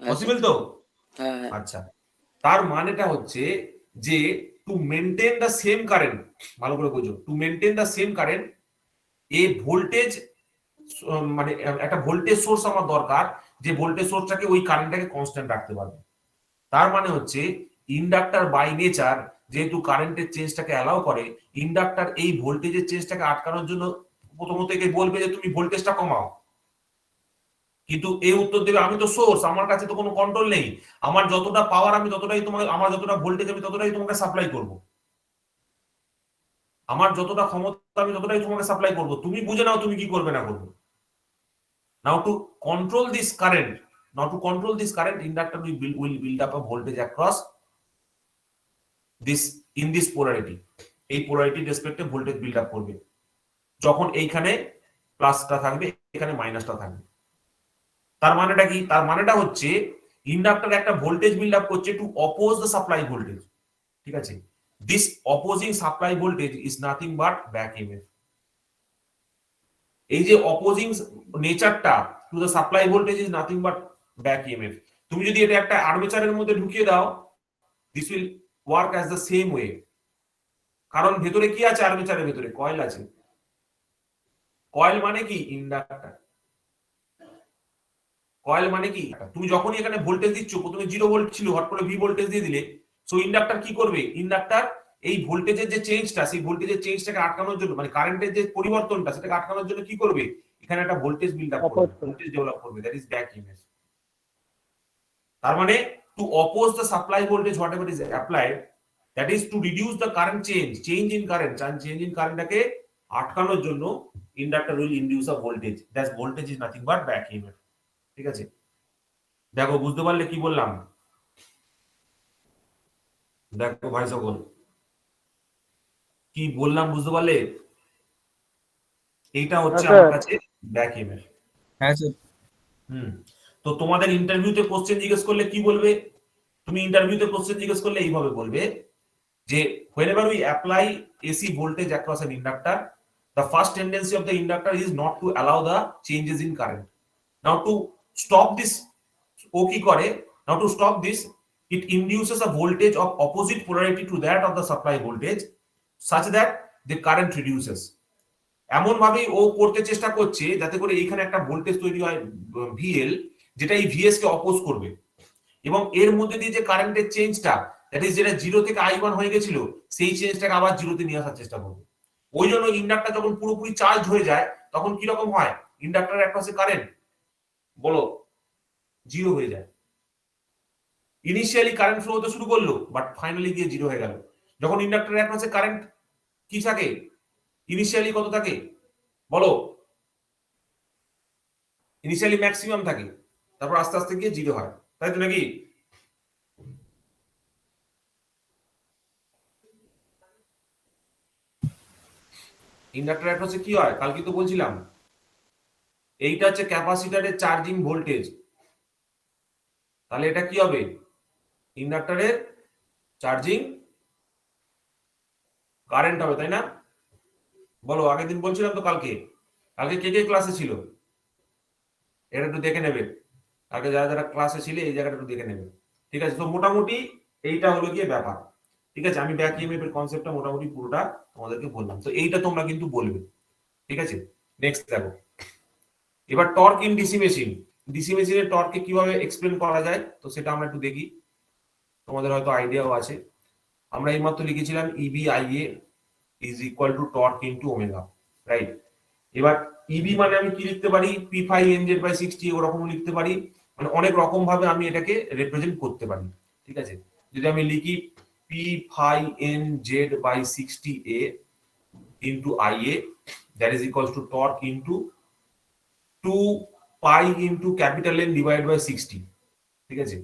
হ্যাঁ স্যার, পসিবল তো? হ্যাঁ হ্যাঁ আচ্ছা, তার মানেটা হচ্ছে যে to maintain the same current, ভালো করে বোঝো, to maintain the same current, A voltage মানে একটা ভোল্টেজ সোর্স আমার দরকার, যে ভোল্টেজ সোর্সটাকে ওই কারেন্টটাকে কনস্ট্যান্ট রাখতে পারবে। তার মানে হচ্ছে ইন্ডাক্টর বাই নেচার যেহেতু কারেন্টের চেঞ্জটাকে অ্যালাউ করে, ইন্ডাক্টর এই ভোল্টেজের চেঞ্জটাকে আটকানোর জন্য প্রথমত একে বলবে যে তুমি ভোল্টেজটা কমাও, কিন্তু এই উত্তর দেবে আমি তো সোর্স, আমার কাছে তো কোনো কন্ট্রোল নেই, আমার যতটা পাওয়ার আমি ততটাই তোমাকে, আমার যতটা ভোল্টেজ আমি ততটাই তোমাকে সাপ্লাই করব, আমার যতটা ক্ষমতা আমি ততটাই তোমাকে সাপ্লাই করব, তুমি বুঝে নাও তুমি কি করবে না করবে। Now to control this current, now to control this current, inductor will build up a voltage across this in this polarity, এই পোলারিটি রেসপেক্টে ভোল্টেজ বিল্ড আপ করবে, যখন এইখানে প্লাসটা থাকবে এখানে মাইনাসটা থাকবে। তার মানেটা কি? তার মানেটা হচ্ছে ইন্ডাক্টর একটা ভোল্টেজ বিল্ড আপ করছে to oppose the supply voltage, ঠিক আছে? This opposing supply voltage is nothing but back EMF. এই যে অপোজিং নেচারটা to the supply voltage is nothing but back EMF. তুমি যদি এটা একটা আর্মেচারের মধ্যে ঢুকিয়ে দাও, this will work as the same way, কারণ ভেতরে কি আছে? আর্মেচারের ভেতরে কয়েল আছে। কয়েল মানে কি? ইন্ডাক্টর। কয়েল মানে কি? তুমি যখনই এখানে ভোল্টেজ দিচ্ছ, প্রথমে 0 ভোল্ট ছিল, হট করে ভি ভোল্টেজ দিয়ে দিলে, সো ইন্ডাক্টর কি করবে? ইন্ডাক্টর এই ভোল্টেজের যে চেঞ্জটা, সেই ভোল্টেজের চেঞ্জটাকে আটকানোর জন্য, মানে কারেন্টের যে পরিবর্তনটা সেটাকে আটকানোর জন্য কি করবে? এখানে একটা ভোল্টেজ বিল্ড আপ করবে, ভোল্টেজ ডেভেলপ করবে, দ্যাট ইজ ব্যাক ইএমএফ। তার মানে to oppose the supply voltage whatever is applied, that is to reduce the current change in current, change in কারেন্টটাকে আটকানোর জন্য inductor will induce a voltage, that voltage is nothing but back EMF. ঠিক আছে? দেখো বুঝতে পারলে কি বললাম? দেখো ভাই সকল, কি বললাম বুঝতে পারলে? এইটা হচ্ছে আমার কাছে ব্যাক ইএমএফ। হ্যাঁ স্যার। তো তোমাদের ইন্টারভিউতে কোশ্চেন জিজ্ঞেস করলে কি বলবে? তুমি ইন্টারভিউতে কোশ্চেন জিজ্ঞেস করলে এইভাবে বলবে যে whenever we apply AC voltage across an inductor, the first tendency of the inductor is not to allow the changes in current. Now to stop this, ও কি করে? Now to stop this, it induces a voltage of opposite polarity to that of the supply voltage such that the current reduces. এমন ভাবেই ও করতে চেষ্টা করছে যাতে করে এইখানে একটা ভোল্টেজ তৈরি হয় ভিএল, যেটা এই ভিএস কে অপোজ করবে, এবং এর মধ্যে দিয়ে যে কারেন্টের চেঞ্জটা, দ্যাট ইজ যেটা 0 থেকে I1 হয়ে গেছিল, সেই চেঞ্জটাকে আবার 0 তে নিয়ে আসার চেষ্টা করবে। ওই জন্য ইন্ডাক্টর যখন পুরোপুরি চার্জ হয়ে যায় তখন কি রকম হয়? ইন্ডাক্টরের একপাশে কারেন্ট বলো 0 হয়ে যায়। ইনিশিয়ালি কারেন্ট ফ্লো হতে শুরু করলো, বাট ফাইনালি গিয়ে 0 হয়ে গেল। যখন ইন্ডাক্টরের একপাশে কারেন্ট কি থাকে? ইনিশিয়ালি কত থাকে বলো? ইনিশিয়ালি ম্যাক্সিমাম থাকে, তারপর আস্তে আস্তে গিয়ে 0 হয়, তাই তো নাকি? ইন্ডাক্টর অ্যাক্রসে কি হয় কালকে তো বলছিলাম, এইটা হচ্ছে ক্যাপাসিটরের চার্জিং ভোল্টেজ, তাহলে এটা কি হবে ইন্ডাক্টরের চার্জিং কারেন্ট হবে, তাই না? বলো, আগের দিন বলছিলাম তো, কালকে কে কে ক্লাসে ছিল এটা একটু দেখে নেবে, আগে যারা যারা ক্লাসে ছিলে এই জায়গাটা একটু দেখে নেবে, ঠিক আছে? তো মোটামুটি এইটা হলো গিয়ে ব্যাপার, ঠিক আছে? আমি ব্যাক ইএমএফ এর কনসেপ্টটা মোটামুটি পুরোটা তোমাদেরকে বললাম, তো এইটা তোমরা কিন্তু বলবে, ঠিক আছে? নেক্সট দেখো, এবার torque in DC machine. DC মেশিনের টর্ককে কিভাবে এক্সপ্লেন করা যায় তো সেটা আমরা একটু দেখি, তোমাদের হয়তো আইডিয়াও আছে। আমরা এইমাত্র লিখেছিলাম EB IA is equal to torque into omega, right? এবার ইবি মানে আমি কি লিখতে পারি, P phi N Z by 60, ওরকম লিখতে পারি, মানে অনেক রকম ভাবে আমি এটাকে রিপ্রেজেন্ট করতে পারি, ঠিক আছে? যদি আমি লিখি P phi N Z by 60 A into IA, that is equals to torque into 2 pi into capital N divide by 60, ঠিক আছে?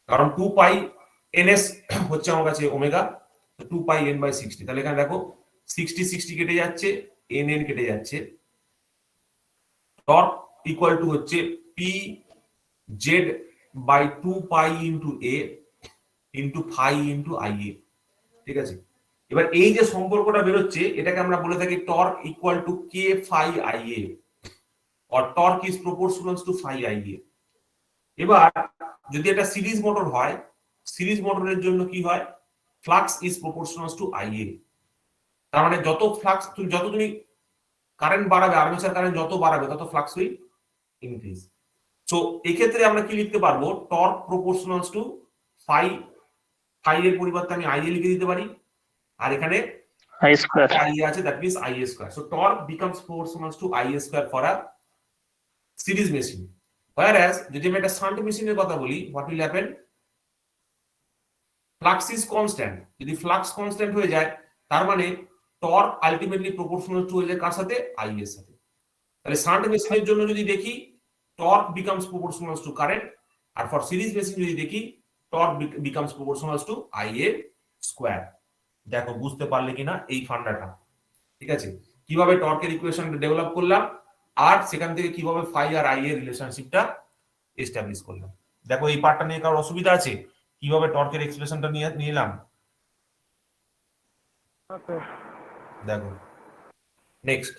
কারণ 2 পাই এনএস হচ্ছে আমার কাছে ওমেগা, 2 পাই এন বাই 60, তাহলে এখানে দেখো 60 কেটে যাচ্ছে, এন কেটে যাচ্ছে, টর্ক ইকুয়াল টু হচ্ছে P Z by 2 pi into A into phi into IA, ঠিক আছে? এবার এই যে সম্পর্কটা বেরোচ্ছে এটাকে আমরা বলে থাকি torque equal to K phi IA, or torque is proportional to phi ia। এবার যদি এটা সিরিজ মোটর হয়, সিরিজ মোটরের জন্য কি হয়, flux is proportional to ia। তার মানে যত ফ্লাক্স যত তুমি কারেন্ট বাড়াবে, আর্মেচার কারেন্ট যত বাড়াবে তত ফ্লাক্স উইল ইনক্রিজ। সো এই ক্ষেত্রে আমরা কি লিখতে পারবো, torque proportional to phi, phi এর পরিবর্তে আমি ia লিখে দিতে পারি, আর এখানে I স্কয়ার। ia আছে, that means ia square. So torque becomes proportional to ia square for a series machine. Whereas যদি আমি একটা শান্ট মেশিনের কথা বলি, what will happen, flux is constant। যদি ফ্লাক্স কনস্ট্যান্ট হয়ে যায় তার মানে টর্ক আলটিমেটলি প্রপোর্শনাল টু হয়ে যায় কার সাথে, আই এর সাথে। তাহলে শান্ট মেশিনের জন্য যদি দেখি torque becomes proportional to current, আর ফর সিরিজ মেশিন যদি দেখি torque becomes proportional to I A square. দেখো বুঝতে পারলে কিনা এই ফান্ডাটা, ঠিক আছে? কিভাবে টর্কের ইকুয়েশনটা ডেভেলপ করলাম আর সেখান থেকে কিভাবে ফাই আর আই এর রিলেশনশিপটা এস্টাবলিশ করলাম। দেখো এই পার্টটা নিয়ে কারোর অসুবিধা আছে, কিভাবে টর্কের এক্সপ্রেশনটা নিয়ে নিলাম? দেখো next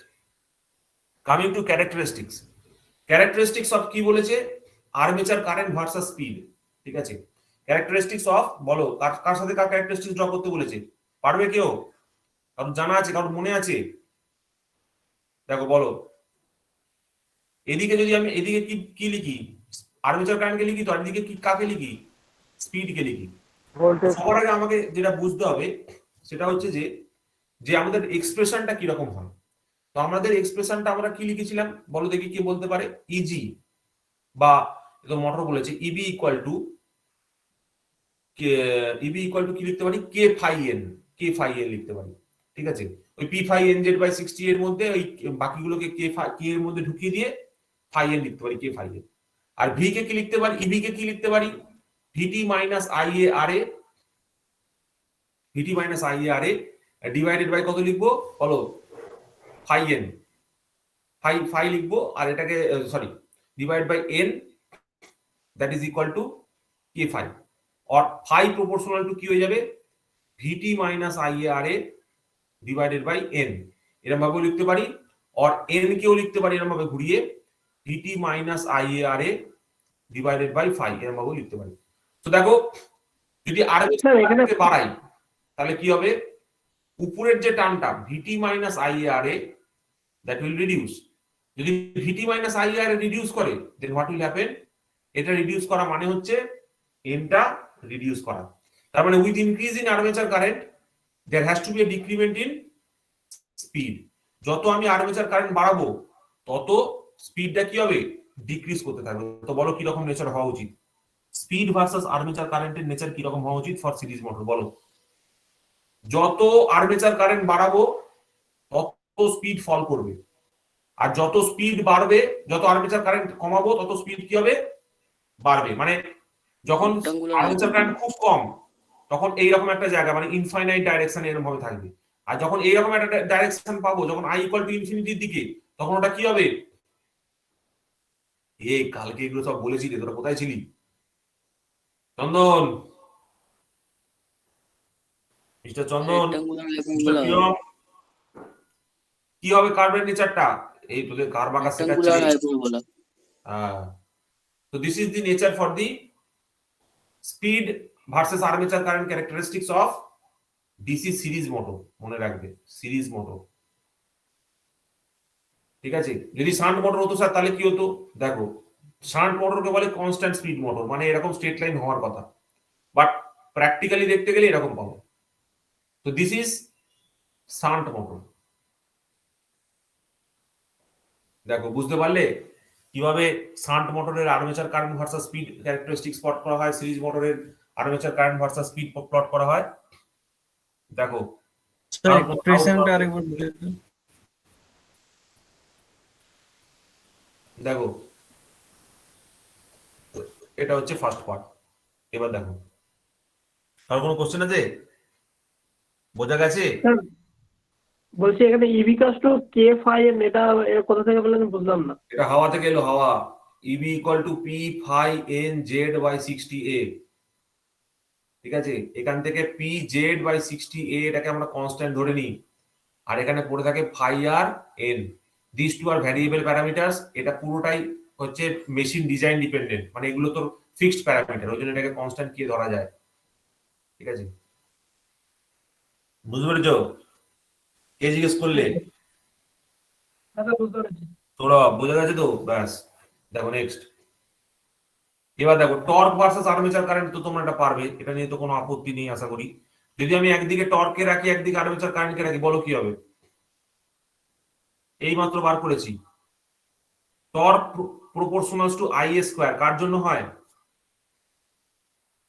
coming to characteristics. Characteristics of কি বলেছে, আর্মেচার কারেন্ট ভার্সাস স্পিড, ঠিক আছে? ক্যারেক্টারিস্টিক্স অফ, বলো কার সাথে কার ক্যারেক্টারিস্টিক্স ড্র করতে বলেছে, পারবে কেউ? কারণ জানা আছে, কারণ মনে আছে? দেখো বলো, এদিকে যদি আমি এদিকে কি লিখি, আর্মেচার কারেন্টকে লিখি, তো আর এদিকে কি কাকে লিখি, স্পিডকে লিখি। সবার আগে আমাকে যেটা বুঝতে হবে সেটা হচ্ছে যে আমাদের এক্সপ্রেশনটা কি রকম হয়। তো আমাদের এক্সপ্রেশনটা আমরা কি লিখেছিলাম বলো দেখি, কি বলতে পারে? ইজি বা তো মোটর বলেছে ইবি ইকুয়াল টু কি লিখতে পারি, কে ফাই এন লিখতে পারি, ঠিক আছে? ওই P phi N Z by 60 এর মধ্যে ওই বাকিগুলোকে কে এর মধ্যে ঢুকিয়ে দিয়ে ফাই এন লিখতে পারি, কে ফাই এন। আর ভি কে কি লিখতে পারি, ইবি কে কি লিখতে পারি, VT minus IA R A, VT minus IA R A divided by কত লিখবো বলো, ফাই এন, ফাই লিখবো, আর এটাকে sorry divide by N, that is equal to K phi, और ফাই প্রপোর্শনাল টু কি হয়ে যাবে, VT minus IA R A divided by N, এরকম ভাবে লিখতে পারি। और এন কেও লিখতে পারি এরকম ভাবে ঘুরিয়ে, VT minus IA R A divided by phi, এরকম ভাবে লিখতে পারি। তো দেখো যদি আর্মেচার কারেন্টকে বাড়াই তাহলে কি হবে, উপরের যে টার্মটা VT minus IA R A that will reduce. যদি VT minus IA R A reduce করে দেন হোয়াট উইল হ্যাপেন, এটা রিডিউস করা মানে হচ্ছে এনটা রিডিউস করা। তার মানে with increase in armature current there has to be a decrement in speed. যত আমি আর্মেচার কারেন্ট বাড়াবো তত স্পিডটা কি হবে, ডিক্রিজ করতে থাকবে। তো বলো কি রকম নেচার হওয়া উচিত, স্পিড ভার্সাস আর্মেচার কারেন্টের নেচার কি রকম হওয়া উচিত ফর সিরিজ মোটর? বলো, যত আর্মেচার কারেন্ট বাড়াবো তত স্পিড ফল করবে, আর যত স্পিড বাড়বে, যত আর্মেচার কারেন্ট কমাবো তত স্পিড কি হবে, বাড়বে। মানে যখন আর্মেচার কারেন্ট খুব কম তখন এইরকম একটা জায়গা, মানে ইনফাইনাইট ডাইরেকশন এরকম ভাবে থাকবে, আর যখন এইরকম একটা ডাইরেকশন পাবো, যখন আই ইকুয়াল টু ইনফিনিটির দিকে, তখন ওটা কি হবে? কালকে এগুলো সব বলেছি রে, তোরা কোথায় ছিলি? চন্দন, মিস্টার চন্দন, রেক্টাঙ্গুলার মিস্টার প্রিয়ম, কি হবে কার্ভের নেচারটা? এই তোদের কার বাঁকা শেখাচ্ছে। Hyperbola. So this is the nature for the speed versus armature current characteristics of DC series motor. মনে রাখবে, সিরিজ মোটর, ঠিক আছে? যদি শান্ট মোটর হতো স্যার, তাহলে কি হতো? দেখো, শান্ট মোটরকে বলে কনস্ট্যান্ট স্পিড মোটর, মানে এরকম স্ট্রেট লাইন হওয়ার কথা, বাট প্র্যাকটিক্যালি দেখতে গেলে এরকম পাবো। তো দিস ইজ শান্ট মোটর। দেখো, বুঝতে পারলে কিভাবে শান্ট মোটরের armature current versus speed characteristics plot করা হয়, সিরিজ মোটরের armature current versus speed plot করা হয়। দেখো, স্যার এক্সপ্রেশনটা আরেকবার বলে দিন। দেখো, এটা হচ্ছে ফার্স্ট পার্ট। এবার দেখো, আর কোনো কোশ্চেন আছে? বোঝা গেছে? স্যার বলছি এখানে ইভি কাজ টু কে ফাই এন, এটা কোথা থেকে বললেন বুঝলাম না। এটা হাওয়া থেকে এলো, হাওয়া। EB equal to P phi N Z by 60A, ঠিক আছে? এখান থেকে পি জেড বাই 60A এটাকে আমরা কনস্ট্যান্ট ধরে নিই, আর এখানে পড়ে থাকে ফাই আর N. This two are variable parameters. এটা পুরোটাই হচ্ছে মেশিন ডিজাইন ডিপেন্ডেন্ট, মানে এগুলো তো ফিক্সড প্যারামিটার, ওই জন্য এটাকে কনস্ট্যান্ট কি ধরা যায়, ঠিক আছে? বুঝতে পেরেছো? কে জিজ্ঞেস করলে? বুঝতে পেরেছি। তোরা বোঝা গেছে তো? ব্যাস, দেখো নেক্সট। এবার দেখো, টর্ক ভার্সাস আর্মেচার কারেন্ট, তো তোমরা এটা পারবে, এটা নিয়ে তো কোনো আপত্তি নেই আশা করি। যদি আমি একদিকে টর্ককে রাখি, একদিকে আর্মেচার কারেন্টকে রাখি, বলো কি হবে? এই মাত্র বার করেছি, torque proportional to I A square. কার জন্য হয়?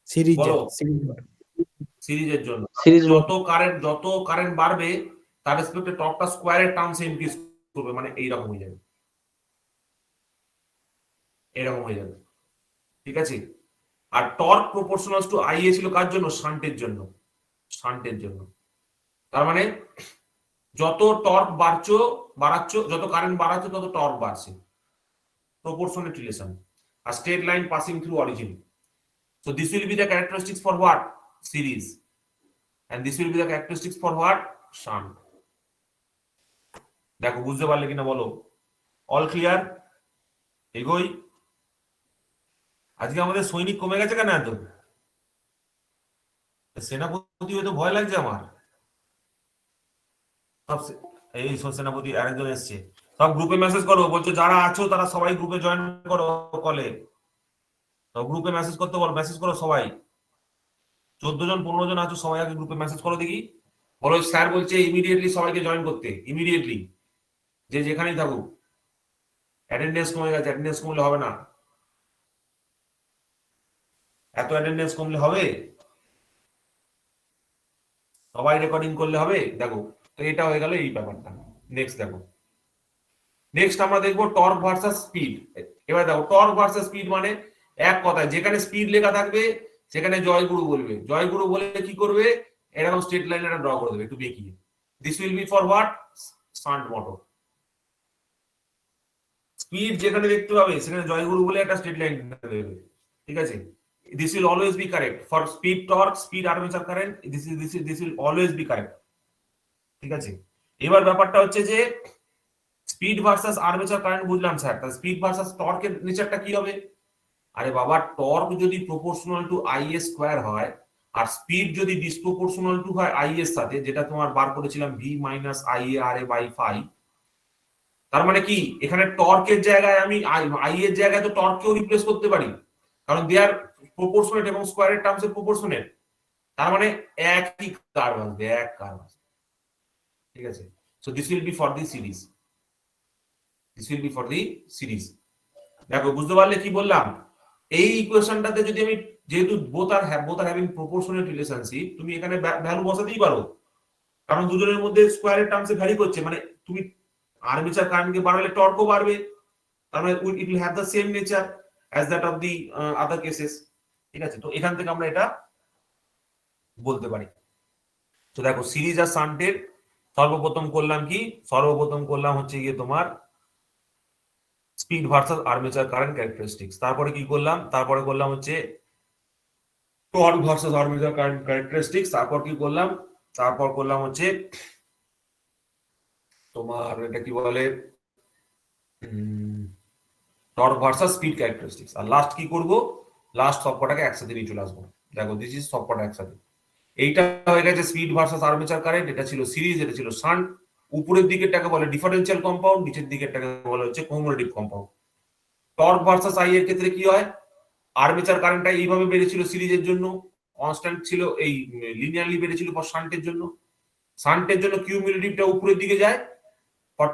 সিরিজ বলো। সিরিজ সিরিজের জন্য। সিরিজ যত কারেন্ট বাড়বে তার রেসপেক্টে টর্কটা স্কয়ারের টার্মসে ইনক্রিজ করবে, মানে এইরকম হয়ে যাবে, এরকম হয়ে যাবে, ঠিক আছে? আর torque proportional to I A ছিল কার জন্য? শান্টের জন্য, শান্টের জন্য। তার মানে যত টর্ক বাড়াচ্ছ, যত কারেন্ট বাড়াচ্ছ, তত টর্ক বাড়ছে, প্রপোর্শনেট রিলেশন। আর straight line passing through origin. So this will be the characteristics for what? Series. And this will be the characteristics for what? Shunt. দেখো, বুঝতে পারলে কিনা বলো? All clear? এগোই। আজকে আমাদের সৈনিক কমে গেছে কেন এত? সেনাপতি হয়তো ভয় লাগছে আমার। এই সেনাপতি আরেকজন এসছে, সব গ্রুপে মেসেজ করো, বলছো যারা আছো তারা সবাই গ্রুপে জয়েন করো কলে। তো গ্রুপে মেসেজ করতে বলো, মেসেজ করো সবাই। 14 জন 15 জন আছো, সবাই আগে গ্রুপে মেসেজ করো দেখি। বলো স্যার বলছে ইমিডিয়েটলি সবাইকে জয়েন করতে, ইমিডিয়েটলি, যে যেখানেই থাকুক। অ্যাটেন্ডেন্স কমে গেছে, অ্যাটেন্ডেন্স কমলে হবে না, এত অ্যাটেন্ডেন্স কমলে হবে? সবাই রেকর্ডিং করলে হবে? দেখো, তো এটা হয়ে গেল এই ব্যাপারটা। নেক্সট দেখো, নেক্সট আমরা দেখবো টর্ক ভার্সাস স্পিড। এবার দেখো, টর্ক ভার্সাস স্পিড মানে এক কথায় যেখানে স্পিড লেখা থাকবে সেখানে জয়গুরু বলবে, জয়গুরু বলে কি করবে? এরকম স্ট্রেট লাইন একটা ড্র করে দেবে একটু বেঁকিয়ে। This will be for what? Shunt motor. Speed যেখানে দেখতে পাবে সেখানে জয়গুরু বলে একটা স্ট্রেট লাইন দেবে, ঠিক আছে? This will always be correct for speed torque, speed armature current. This will always be correct, ঠিক আছে? এবার ব্যাপারটা হচ্ছে যে স্পিড ভার্সাস আর্মেচার কারেন্ট বুঝলাম স্যার, তাহলে স্পিড ভার্সাস টর্কের নেচারটা কি হবে? আরে বাবা, টর্ক যদি proportional to I A square হয় আর স্পিড যদি ডিসপ্রপোর্শনাল টু হয় আই এর সাথে, যেটা তোমার বার করেছিলাম V minus I A R A by phi, তার মানে কি এখানে টর্কের জায়গায় আমি আই এর জায়গায় তো টর্ককেও রিপ্লেস করতে পারি, কারণ দে আর প্রপোর্শনেট এবং স্কয়ারের টার্মসে প্রপোর্শনেট। তার মানে একই কার্ভ আসবে, এক কার্ভ আসবে, ঠিক আছে? So this will be for the series, this will be for the series. দেখো, বুঝতে পারলে কি বললাম? এই ইকুয়েশনটাতে যদি আমি, যেহেতু both are having proportionate relationship, তুমি এখানে ভ্যালু বসাতেই পারো, কারণ দুজনের মধ্যে স্কয়ারের টার্মসে ভ্যারি করছে, মানে তুমি আর্মেচার কারেন্টকে বাড়ালে টর্কও বাড়বে, তার মানে it will have the same nature as that of the other cases, ঠিক আছে? তো এখান থেকে আমরা এটা বলতে পারি। তো দেখো, সিরিজ আর শান্টের সর্বপ্রথম করলাম হচ্ছে গিয়ে তোমার speed versus armature current characteristics. তারপরে কি করলাম, তারপরে করলাম হচ্ছে torque versus armature current characteristics. তারপর কি করলাম, তারপর করলাম হচ্ছে তোমার এটা কি বলে টর্ক ভার্সাস স্পিড ক্যারেক্টারিস্টিক্স। আর লাস্ট কি করব, লাস্ট সবকটাকে একসাথে নিয়ে চলে আসবো। দেখো দিস ইজ সবকটা একসাথে। এইটা হয়ে গেছে স্পিড ভার্সাস আর্মেচার কারেন্ট, এটা ছিল সিরিজ, এটা ছিল শান্ট। উপরের দিকেরটাকে বলে ডিফারেন্সিয়াল কম্পাউন্ড, নিচের দিকেরটাকে বলে হচ্ছে কোমুলেটিভ কম্পাউন্ড। টর্ক ভার্সাস আই এর ক্ষেত্রে কি হয়, আর্মেচার কারেন্টটা এইভাবে বেড়েছিল সিরিজের জন্য, কনস্ট্যান্ট ছিল এই লিনিয়ারলি বেড়েছিল ফর শান্টের জন্য। শান্টের জন্য কিউমুলেটিভটা উপরের দিকে যায় ফর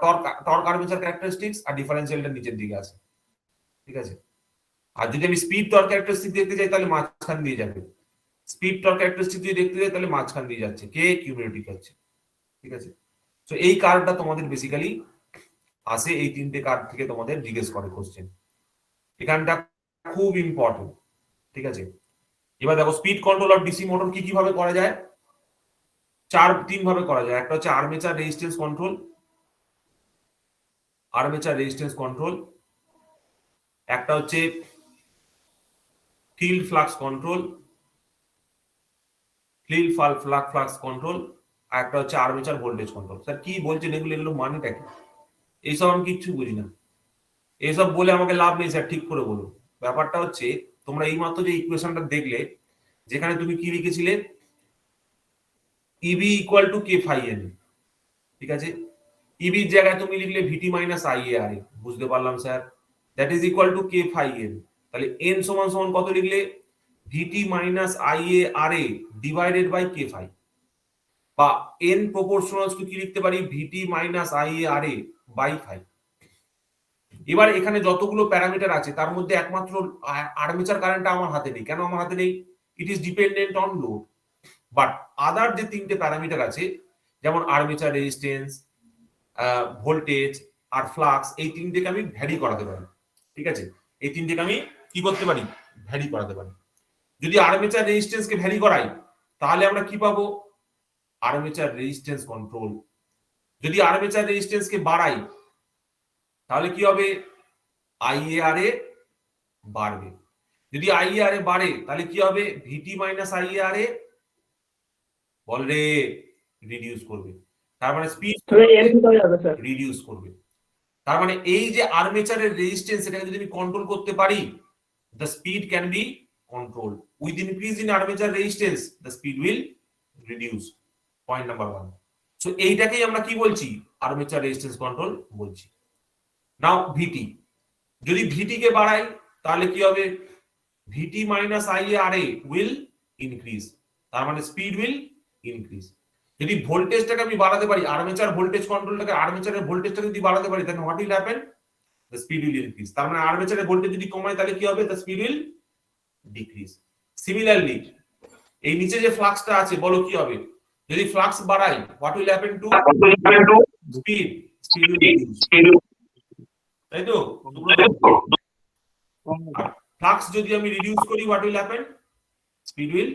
টর্ক আর্মেচার ক্যারেক্টারিস্টিক্স, আর ডিফারেন্সিয়ালটা নিচের দিকে আসে। ঠিক আছে, আর যদি আমি স্পিড টর্ক ক্যারেক্টারিস্টিক দেখতে চাই তাহলে মাঝখান দিয়ে যাবে। স্পিড টর্ক ক্যারেক্টারিস্টিক যদি দেখতে চাই তাহলে মাঝখান দিয়ে যাচ্ছে, কে কিউমুলেটিভ হচ্ছে। ঠিক আছে, তো এই কার্ডটা তোমাদের বেসিক্যালি আসে, এই তিনটে কার্ড থেকে তোমাদের জিজ্ঞেস করে কোশ্চেন, এখানটা খুব ইম্পর্টেন্ট। ঠিক আছে, এবার দেখো speed control of DC motor কি কিভাবে করা যায়, তিন ভাবে করা যায়। একটা হচ্ছে আর্মেচার রেজিস্ট্যান্স কন্ট্রোল, একটা হচ্ছে ফিল্ড ফ্লাক্স কন্ট্রোল, আর একটা হচ্ছে আর্মেচার ভোল্টেজ কন্ট্রোল। স্যার কি বলছেন এগুলো মানেটা কি? এইসব আমি কিচ্ছু বুঝি না, এইসব বলে আমাকে লাভ নেই স্যার, ঠিক করে বলুন। ব্যাপারটা হচ্ছে তোমরা এইমাত্র যে ইকুয়েশনটা দেখলে, যেখানে তুমি কি লিখেছিলে, EB equal to K phi N. ঠিক আছে, ইবির জায়গায় তুমি লিখলে VT minus I A R A, বুঝতে পারলাম sir, that is equal to K phi N. তাহলে এন সমান সমান কত লিখলে, VT minus I A R A divided by K phi, বা এন প্রপোর্শনাল টু কি লিখতে পারি, VT minus I A R A by phi. এবার এখানে যতগুলো প্যারামিটার আছে তার মধ্যে একমাত্র আর্মেচার কারেন্টটা আমার হাতে নেই। কেন আমার হাতে নেই? It is dependent on load. But other যে তিনটে প্যারামিটার আছে, যেমন আর্মেচার রেজিস্ট্যান্স, ভোল্টেজ আর ফ্লাক্স, এই তিনটেকে আমি ভ্যারি করাতে পারি। ঠিক আছে, এই তিনটেকে আমি কি করতে পারি, ভ্যারি করাতে পারি। যদি আর্মেচার রেজিস্ট্যান্সকে ভ্যারি করাই তাহলে আমরা কি পাবো, আর্মেচার রেজিস্ট্যান্স কন্ট্রোল। যদি আর্মেচার রেজিস্ট্যান্সকে বাড়াই তাহলে কি হবে, আইএআরএ বাড়বে। যদি আইএআরএ বাড়ে তাহলে কি হবে, ভিটি মাইনাস আইএআরএ বল রে রিডিউস করবে, তার মানে স্পিড রিডিউস করবে। তার মানে এই যে আর্মেচারের রেজিস্ট্যান্স, এটাকে যদি আমি কন্ট্রোল করতে পারি, the speed can be controlled. With increase in armature resistance, the speed will reduce. Point number 1. So এইটাকেই আমরা কি বলছি, আর্মেচার রেজিস্ট্যান্স কন্ট্রোল বলছি। নাও ভিটি, যদি ভিটি কে বাড়াই তাহলে কি হবে, ভিটি মাইনাস আইএআরএ উইল ইনক্রিজ, তার মানে স্পিড উইল ইনক্রিজ। যদি ভোল্টেজটাকে আমি বাড়াতে পারি, আর্মেচার ভোল্টেজ কন্ট্রোলটাকে, আর্মেচারের ভোল্টেজটাকে যদি বাড়াতে পারি, তাহলে what will happen, the speed will increase. তার মানে আর্মেচারের ভোল্টেজ যদি কমায় তাহলে কি হবে, the speed will decrease. Similarly, এই নিচে যে ফ্লাক্সটা আছে বলো কি হবে, যদি ফ্লাক্স বাড়াই, what will happen to speed will reduce, তাই তো? ফ্লাক্স যদি আমি রিডিউস করি, what will happen, speed will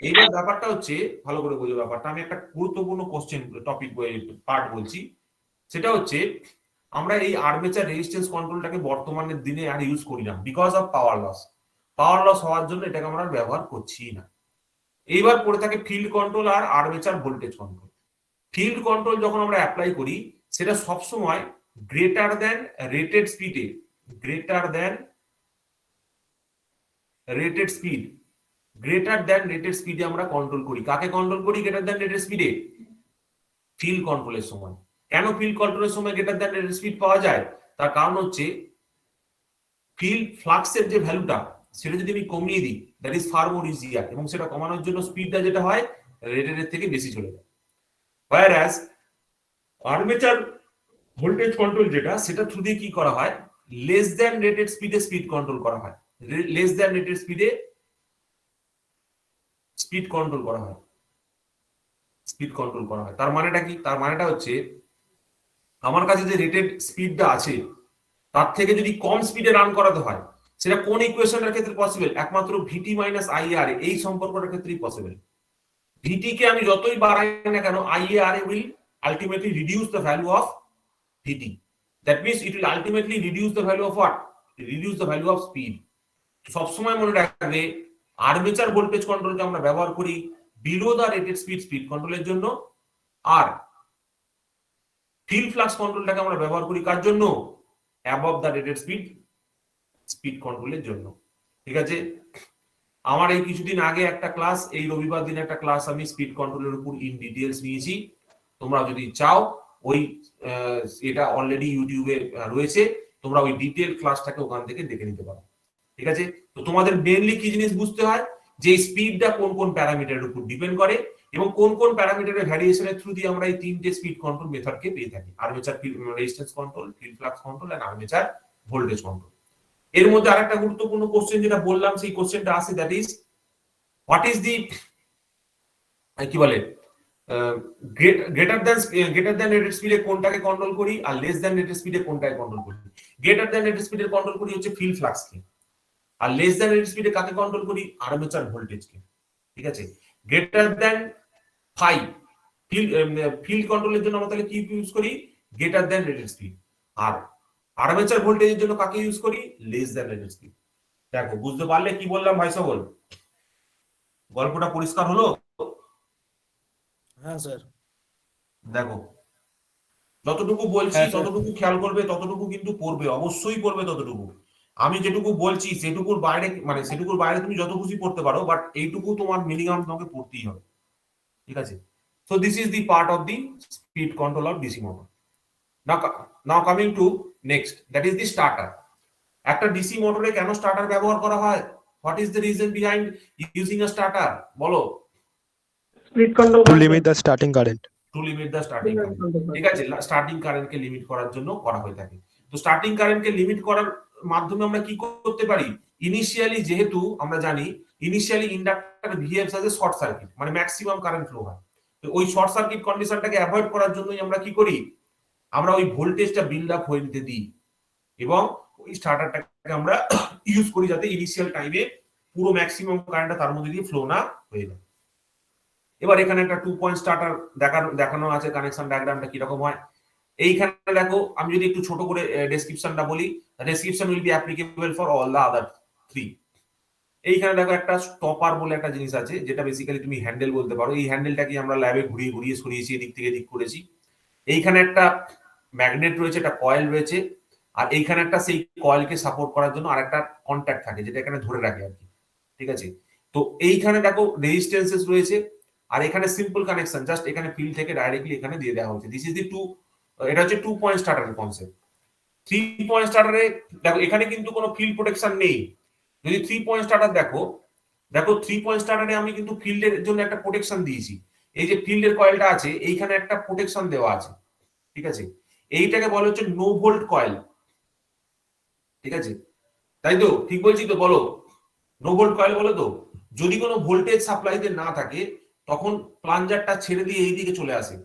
এইবার ব্যাপারটা হচ্ছে, ভালো করে বোঝো ব্যাপারটা, আমি একটা গুরুত্বপূর্ণ কোশ্চেন টপিক পার্ট বলছি। সেটা হচ্ছে আমরা এই আর্মেচার রেজিস্ট্যান্স কন্ট্রোলটাকে বর্তমানের দিনে আর ইউজ করি না, বিকজ অফ পাওয়ার লস হওয়ার জন্য এটাকে আমরা ব্যবহার করছি না। এইবার পড়ে থাকে ফিল্ড কন্ট্রোল আর armature voltage control. Field control যখন আমরা অ্যাপ্লাই করি, সেটা সবসময় গ্রেটার দ্যান রেটেড স্পিডে, আমরা কন্ট্রোল করি। কাকে কন্ট্রোল করি গ্রেটার দ্যান রেটেড স্পিডে? ফিল্ড কন্ট্রোলের সময়। কেন ফিল্ড কন্ট্রোলের সময় গ্রেটার দ্যান রেটেড স্পিড পাওয়া যায়? তার কারণ হচ্ছে ফিল্ড ফ্লাক্সের যে ভ্যালুটা, সেটা যদি আমি কমিয়ে দিই, that is far more easier, এবং সেটা কমানোর জন্য স্পিডটা যেটা হয় রেটেড থেকে বেশি চলে যায়। whereas আর্মেচার ভোল্টেজ কন্ট্রোল যেটা, সেটা থ্রু দিয়ে কি করা হয়, লেস দ্যান রেটেড স্পিডে স্পিড কন্ট্রোল করা হয়, লেস দ্যান রেটেড স্পিডে স্পিড কন্ট্রোল করা হয়। তার মানেটা কি? তার মানেটা হচ্ছে আমার কাছে যে রেটেড স্পিডটা আছে তার থেকে যদি কম স্পিডে রান করাতে হয়, সেটা কোন ইকুয়েশনের ক্ষেত্রে পসিবল? একমাত্র ভিটি মাইনাস আইআর এই সম্পর্কটার ক্ষেত্রেই পসিবল। ভিটি কে আমি যতই বাড়াই না কেন IaRa will ultimately reduce the value of VT. That means it will ultimately reduce the value of what? Reduce the value of speed. সবসময় মনে রাখবে আর্মেচার ভোল্টেজ কন্ট্রোলকে আমরা ব্যবহার করি বিলো দা রেটেড স্পিড কন্ট্রোলের জন্য, আর ফিল্ড ফ্লাক্স কন্ট্রোলটাকে আমরা ব্যবহার করি কার জন্য? অ্যাবভ দা রেটেড স্পিড কন্ট্রোলের জন্য। ঠিক আছে, আমার এই কিছুদিন আগে একটা ক্লাস, এই রবিবার দিন একটা ক্লাস আমি স্পিড কন্ট্রোলের উপর ইন ডিটেইলস নিয়েছি। তোমরা যদি চাও ওই এটা অলরেডি ইউটিউবে রয়েছে, তোমরা ওই ডিটেইল ক্লাসটাকে ওখান থেকে দেখে নিতে পারো। ঠিক আছে, তো তোমাদের মেইনলি কি জিনিস বুঝতে হয় যে স্পিডটা কোন কোন প্যারামিটারের উপর ডিপেন্ড করে এবং কোন কোন প্যারামিটারের ভ্যারিয়েশনের থ্রু দিয়ে আমরা এই তিনটে স্পিড কন্ট্রোল মেথডকে পেয়ে থাকি: armature resistance control, field flux control and armature voltage control. এর মধ্যে আরেকটা গুরুত্বপূর্ণ কোশ্চেন যেটা বললাম, সেই কোশ্চেনটা আছে, that is what is the কি বলে গ্রেটার দ্যান রেটেড স্পিডে কোনটাকে কন্ট্রোল করি আর লেস দ্যান রেটেড স্পিডে কোনটাকে কন্ট্রোল করি। গ্রেটার দ্যান রেটেড স্পিডে কন্ট্রোল করি হচ্ছে ফিল্ড ফ্লাক্সকে, আর লেস দ্যান রেটেড স্পিডে কাকে কন্ট্রোল করি? আর্মেচার ভোল্টেজকে। ঠিক আছে, গ্রেটার দ্যান 5 ফিল্ড কন্ট্রোলের জন্য আমরা তাহলে কি ইউজ করি? Greater than rated speed. আর আর্মেচার ভোল্টেজের জন্য কাকে ইউজ করি? Less than rated speed. দেখো, বুঝতে পারলে কি বললাম ভাই সকল? গল্পটা পরিষ্কার হলো? হ্যাঁ স্যার। দেখো, যতটুকু বলছি ততটুকু খেয়াল করবে, ততটুকু কিন্তু পড়বে, অবশ্যই পড়বে ততটুকু। আমি যেটুকু বলছি সেটুকুর বাইরে, মানে সেটুকুর বাইরে তুমি যত খুশি পড়তে পারো, বাট এইটুকু তোমার মিনিমাম তোমাকে পড়তেই হবে। ঠিক আছে, so this is the part of the speed control of DC motor. Now coming to next, that is the starter. একটা ডিসি মোটরে কেন স্টার্টার ব্যবহার করা হয়? What is the reason behind using a starter? বলো। Speed control To limit the starting current. To limit the starting current. ঠিক আছে, starting কারেন্টকে লিমিট করার জন্য করা হয়ে থাকে। তো স্টার্টিং কারেন্টকে লিমিট করার মাধ্যমে আমরা কি করতে পারি? ইনিশিয়ালি, যেহেতু আমরা জানি initially inductor behaves as a short circuit, মানে ম্যাক্সিমাম কারেন্ট ফ্লো হয়। তো ওই শর্ট সার্কিট কন্ডিশনটাকে অ্যাভয়েড করার জন্যই আমরা কি করি? আমরা ওই ভোল্টেজটা বিল্ড আপ হয়ে নিতে দিই এবং ওই স্টার্টারটাকে আমরা ইউজ করি যাতে ইনিশিয়াল টাইমে পুরো ম্যাক্সিমাম কারেন্টটা তার মধ্যে দিয়ে ফ্লো না হয়ে যায়। এবার এখানে একটা 2 পয়েন্ট স্টার্টার দেখানো আছে, কানেকশন ডায়াগ্রামটা কি রকম হয় এইখানে দেখো। আমি যদি একটু ছোট করে ডেসক্রিপশনটা বলি, description will be applicable for all the other 3। এইখানে দেখো একটা স্টপার বলে একটা জিনিস আছে, যেটা বেসিক্যালি তুমি হ্যান্ডেল বলতে পারো। এই হ্যান্ডেলটাকে আমরা ল্যাবে ঘুরিয়ে ঘুরিয়ে সরিয়েছি, এদিক থেকে এদিক করেছি। এইখানে একটা ম্যাগনেট রয়েছে, একটা কয়েল রয়েছে, আর এইখানে একটা সেই কয়েলকে সাপোর্ট করার জন্য আরেকটা কন্ট্যাক্ট থাকে যেটা এখানে ধরে রাখে আর কি। ঠিক আছে, তো এইখানে দেখো রেজিস্ট্যান্সেস রয়েছে, আর এখানে সিম্পল কানেকশন, জাস্ট এখানে ফিল্ড থেকে ডাইরেক্টলি এখানে দিয়ে দেওয়া হচ্ছে। দিস ইজ দি এটা হচ্ছে 2 পয়েন্ট স্টার্টারের কনসেপ্ট। 3 পয়েন্ট স্টার্টারে দেখো এখানে কিন্তু কোনো ফিল্ড প্রোটেকশন নেই। যদি 3 পয়েন্ট স্টার্টার দেখো 3 পয়েন্ট স্টার্টারে আমি কিন্তু ফিল্ডের জন্য একটা প্রোটেকশন দিয়েছি। এই যে ফিল্ডের কয়েলটা আছে, এইখানে একটা প্রোটেকশন দেওয়া আছে। ঠিক আছে, এইটাকে বলা হচ্ছে নো ভোল্ট কয়েল। ঠিক আছে, তাই তো? ঠিক বলছি তো? বলো, নো ভোল্ট কয়েল বলো তো? যদি কোনো ভোল্টেজ সাপ্লাইতে না থাকে তখন প্লাঞ্জারটা ছেড়ে দিয়ে এই দিকে চলে আসে।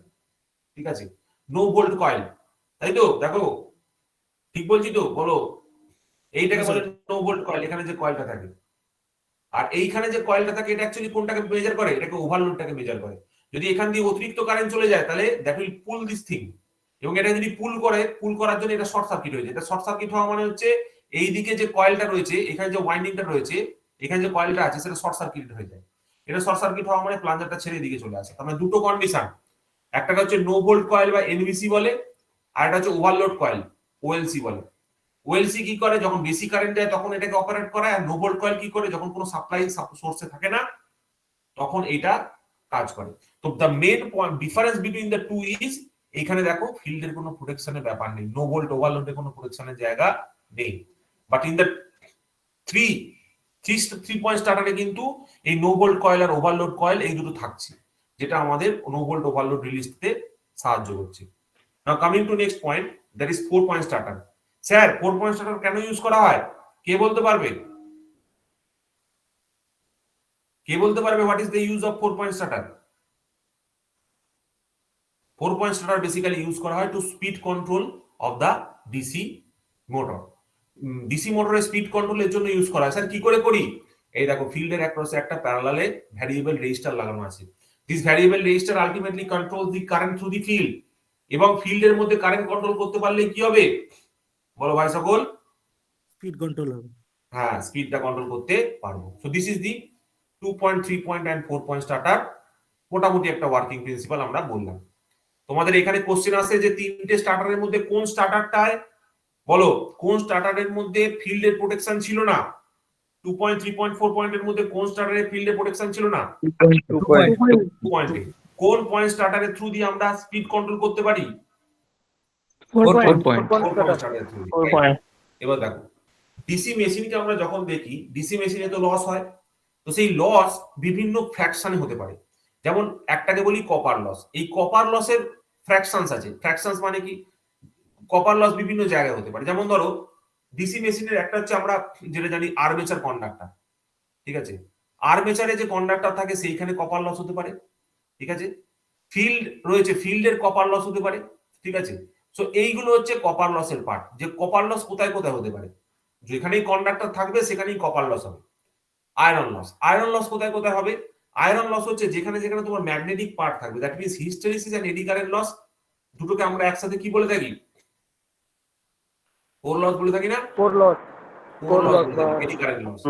ঠিক আছে, নো ভোল্ট কয়েল, তাই তো? দেখো, ঠিক বলছি তো? বলো, এইটাকে বলে নো ভোল্ট কয়েল, এখানে যে কয়েলটা থাকে। আর এইখানে যে কয়েলটা থাকে এটা অ্যাকচুয়ালি কোনটাকে মেজার করে? এটাকে ওভারলোডটাকে মেজার করে। যদি এখান দিয়ে অতিরিক্ত কারেন্ট চলে যায় তাহলে that will pool this thing, এবং এটা যদি পুল করার জন্য এটা শর্ট সার্কিট হয়ে যায়। এটা শর্ট সার্কিট হওয়া মানে হচ্ছে এই দিকে যে কয়েলটা রয়েছে, এখানে যে ওয়াইন্ডিংটা রয়েছে, এখানে যে কয়েলটা আছে সেটা শর্ট সার্কিট হয়ে যায়। এটা শর্ট সার্কিট হওয়া মানে প্লাঞ্জারটা ছেড়ে দিকে চলে আসে। তার মানে দুটো কন্ডিশন, একটা হচ্ছে নো ভোল্ট কয়েল বা এনভিসি বলে, আর একটা হচ্ছে ওভারলোড কয়েল, ওএলসি বলে। ওএলসি কি করে? যখন বেশি কারেন্ট যায় তখন এটাকে অপারেট করায়, আর নো ভোল্ট কয়েল কি করে? যখন কোনো সাপ্লাই সোর্সে থাকে না তখন এটা কাজ করে। তো the main point difference between the two is, এখানে দেখো ফিল্ডের কোনো প্রোটেকশনের ব্যাপার নেই, নো ভোল্ট ওভারলোডের কোনো প্রোটেকশনের জায়গা নেই। বাট ইন দ্য 3 পয়েন্ট স্টার্টারে কিন্তু এই নো ভোল্ট কয়েল আর ওভারলোড কয়েল এই দুটো থাকছে, যেটা আমাদের নো ভোল্ট ওভারলোড রিলিজ করতে সাহায্য করছে। Now coming to next point, that is 4 point starter. Sir 4 point starter কেন ইউজ করা হয়? কে বলতে পারবে? কে বলতে পারবে what is the use of 4 point starter? 4 point starter basically use করা হয় to speed control of the DC motor. DC মোটরের স্পিড কন্ট্রোলের জন্য ইউজ করা হয়। স্যার কি করে করি? এই দেখো, ফিল্ডের অ্যাক্রসে একটা প্যারালালে ভ্যারিয়েবল রেজিস্টার লাগানো আছে। This variable register ultimately control the current through the field, এবং ফিল্ডের মধ্যে কারেন্ট কন্ট্রোল করতে পারলে কি হবে বলো ভাই সকল? স্পিড কন্ট্রোল হবে। হ্যাঁ, স্পিডটা কন্ট্রোল করতে পারবো। So this is the 2 point, 3 point and 4 point starter. মোটামুটি একটা ওয়ার্কিং প্রিন্সিপাল আমরা বললাম। তোমাদের এখানে কোশ্চেন আসে যে তিনটে স্টার্টারের মধ্যে কোন স্টার্টারটায় বলো কোন স্টার্টারের মধ্যে ফিল্ডের প্রোটেকশন ছিল না? 2 পয়েন্ট, 3 পয়েন্ট, 4 পয়েন্টের মধ্যে কোন স্টার্টারে ফিল্ডের প্রোটেকশন ছিল না? 2 পয়েন্ট। 2 পয়েন্টে। কোন পয়েন্ট স্টার্টারের থ্রু দিয়ে আমরা স্পিড কন্ট্রোল করতে পারি? 4 4 পয়েন্ট। পয়েন্ট। 4 পয়েন্ট স্টার্টারের থ্রু দিয়ে। 4 পয়েন্ট। এবার দেখো ডিসি মেশিনকে আমরা যখন দেখি, ডিসি মেশিনে তো লস হয়, তো সেই লস বিভিন্ন ফ্র্যাকশনে হতে পারে। যেমন একটাকে বলি কপার লস। এই কপার লসের ফ্র্যাকশনস আছে। ফ্র্যাকশনস মানে কি? কপার লস বিভিন্ন জায়গায় হতে পারে। যেমন ধরো ডিসি মেশিনের একটা হচ্ছে আমরা যেটা জানি আর্মেচার কন্ডাক্টর, ঠিক আছে? আর্মেচারে যে কন্ডাক্টর থাকে সেইখানে কপার লস হতে পারে, ঠিক আছে? ফিল্ড রয়েছে, ফিল্ডের কপার লস হতে পারে, ঠিক আছে? সো এইগুলো হচ্ছে কপার লসের পার্ট। যে কপার লস কোথায় কোথায় হতে পারে, যেখানেই কন্ডাক্টর থাকবে সেখানেই কপার লস হবে। আয়রন লস, আয়রন লস কোথায় কোথায় হবে? আয়রন লস হচ্ছে যেখানে যেখানে তোমার ম্যাগনেটিক পার্ট থাকবে, that means hysteresis and eddy current loss. দুটোকে আমরা একসাথে কি বলে থাকি? কোর লস বলে থাকি না? Core loss. কোর লস বলে থাকি, এডি কারেন্ট লস,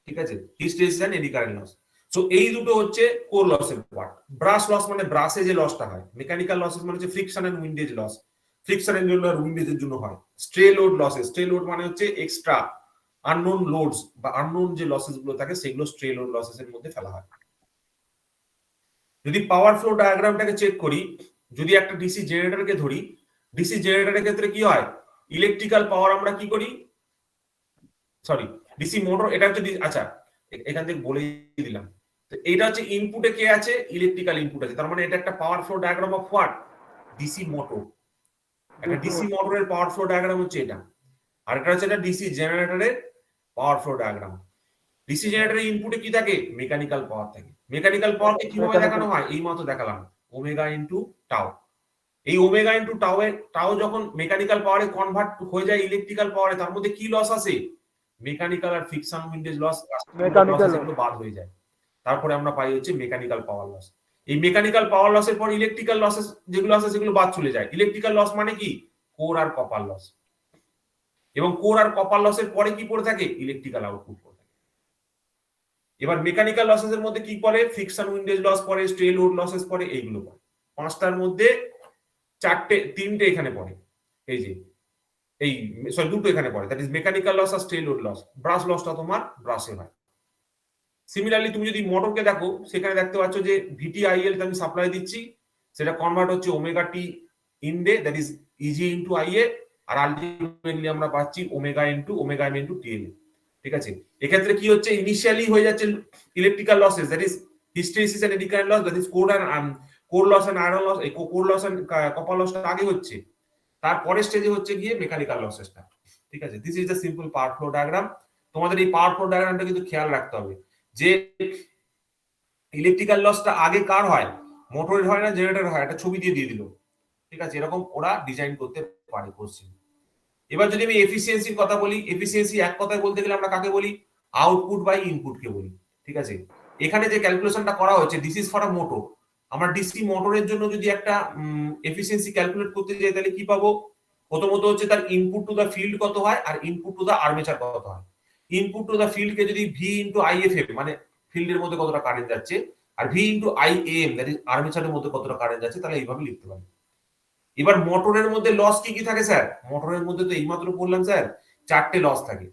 ঠিক আছে? Hysteresis and eddy current loss. So এই দুটো হচ্ছে কোর লসের পার্ট। ব্রাশ লস মানে ব্রাশে যে লসটা হয়। মেকানিক্যাল লসেস মানে হচ্ছে ফ্রিকশন এন্ড উইন্ডেজ লস, ফ্রিকশনের জন্য আর উইন্ডেজের জন্য হয়। স্ট্রে লোড লসেস, স্ট্রে লোড মানে হচ্ছে এক্সট্রা আননোন লোডস বা আননোন যে লসেস গুলো থাকে সেগুলো স্ট্রে লোড লসেস এর মধ্যে ফেলা হয়। যদি পাওয়ার ফ্লো ডায়াগ্রামটাকে চেক করি, যদি একটা ডিসি জেনারেটরকে ধরি, ডিসি জেনারেটরের ক্ষেত্রে কি হয়? ইলেকট্রিক্যাল পাওয়ার আমরা কি করি, সরি ডিসি মোটর, এটা হচ্ছে আচ্ছা এখান থেকে বলেই দিলাম। তো এটা হচ্ছে ইনপুটে কে আছে? ইলেকট্রিক্যাল ইনপুট আছে। তার মানে এটা একটা power flow diagram of what? DC motor. একটা ডিসি মোটরের পাওয়ার ফ্লো ডায়াগ্রাম হচ্ছে এটা। আর এটা হচ্ছে একটা ডিসি জেনারেটরের পাওয়ার ফ্লো ডায়াগ্রাম। ডিসি জেনারেটরের ইনপুটে কি থাকে? মেকানিক্যাল পাওয়ার থাকে। মেকানিক্যাল পাওয়ারকে কিভাবে দেখানো হয়? এই মাত্র দেখালাম, ওমেগা ইনটু টাউ। এই ওমেগা ইনটু টাউ এ, টাউ যখন মেকানিক্যাল পাওয়ারে কনভার্ট হয়ে যায় ইলেকট্রিক্যাল পাওয়ারে, তার মধ্যে কি লস আসে? মেকানিক্যাল আর ফ্রিকশন উইন্ডেজ লস, এগুলো বাদ হয়ে যায়। তারপরে আমরা পাই হচ্ছে মেকানিক্যাল পাওয়ার লস। এই মেকানিক্যাল পাওয়ার লসের পর ইলেকট্রিক্যাল লসেস যেগুলো আছে সেগুলো বাদ চলে যায়। ইলেকট্রিক্যাল লস মানে কি? কোর আর কপার লস। এবং কোর আর কপার লসের পরে কি পড়ে থাকে? ইলেকট্রিক্যাল আউটপুট পড়ে থাকে। এবার মেকানিক্যাল লসেসের মধ্যে কি পড়ে? ফ্রিকশন উইন্ডেজ লস পড়ে, স্ট্রে লোড লসেস পড়ে, এইগুলো পড়ে। পাঁচটার মধ্যে তিনটে এখানে পড়ে। এই যে এই সরি দুটো এখানে পড়ে, দ্যাট ইজ মেকানিক্যাল লস আর স্ট্রে লোড লস। ব্রাশ লসটা তোমার ব্রাশে হয়। সিমিলারলি তুমি যদি মোটরকে দেখো, সেখানে দেখতে পাচ্ছ যে ভিটিআইএল আমি সাপ্লাই দিচ্ছি, সেটা কনভার্ট হচ্ছে omega T in day, that is EG into IA, আর আলটিমেটলি আমরা পাচ্ছি omega into omega M into TL. ঠিক আছে? এক্ষেত্রে কি হচ্ছে? ইনিশিয়ালি হয়ে যাচ্ছে electrical losses, that is hysteresis and eddy current loss, that is core loss and iron loss. এই কোর লস এন্ড কপার লসটা আগে হচ্ছে, তারপরে স্টেজে হচ্ছে গিয়ে মেকানিক্যাল লসেসটা। ঠিক আছে? This is the simple power flow diagram. তোমাদের এই পাওয়ার ফ্লো ডায়াগ্রামটা কিন্তু খেয়াল রাখতে হবে যে ইলেকট্রিক্যাল লসটা আগে কার হয়? মোটরের হয় না জেনারেটর হয়? একটা ছবি দিয়ে দিল। ঠিক আছে? এরকম ওরা ডিজাইন করতে পারে কোশ্চেন। এবার যদি আমি এফিসিয়েন্সির কথা বলি, এফিসিয়েন্সি এক কথায় বলতে গেলে আমরা কাকে বলি? আউটপুট বাই ইনপুটকে বলি। ঠিক আছে? এখানে যে ক্যালকুলেশনটা করা হচ্ছে, this is for a motor. আমরা ডিসি মোটরের জন্য যদি একটা এফিসিয়েন্সি ক্যালকুলেট করতে যাই, তাহলে কি পাবো? প্রথমত হচ্ছে তার ইনপুট টু দা ফিল্ড কত হয় আর ইনপুট টু দা আর্মেচার কত হয়। ইনপুট টু দা ফিল্ডকে যদি ভি ইনটু আইএফএম মানে ফিল্ডের মধ্যে কতটা কারেন্ট যাচ্ছে, আর V into IM that is আর্মেচারের মধ্যে কতটা কারেন্ট যাচ্ছে, তাহলে এইভাবে লিখতে পারি। এবার মোটরের মধ্যে লস কি কি থাকে স্যার? মোটরের মধ্যে তো এইমাত্র বললাম স্যার, চারটে লস থাকে,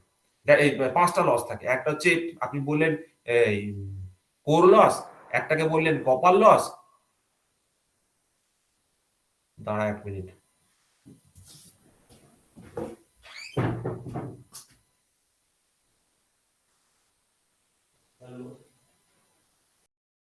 পাঁচটা লস থাকে। একটা হচ্ছে আপনি বললেন এই কোর লস, একটাকে বললেন কপার লস, দাঁড়া এক মিনিট,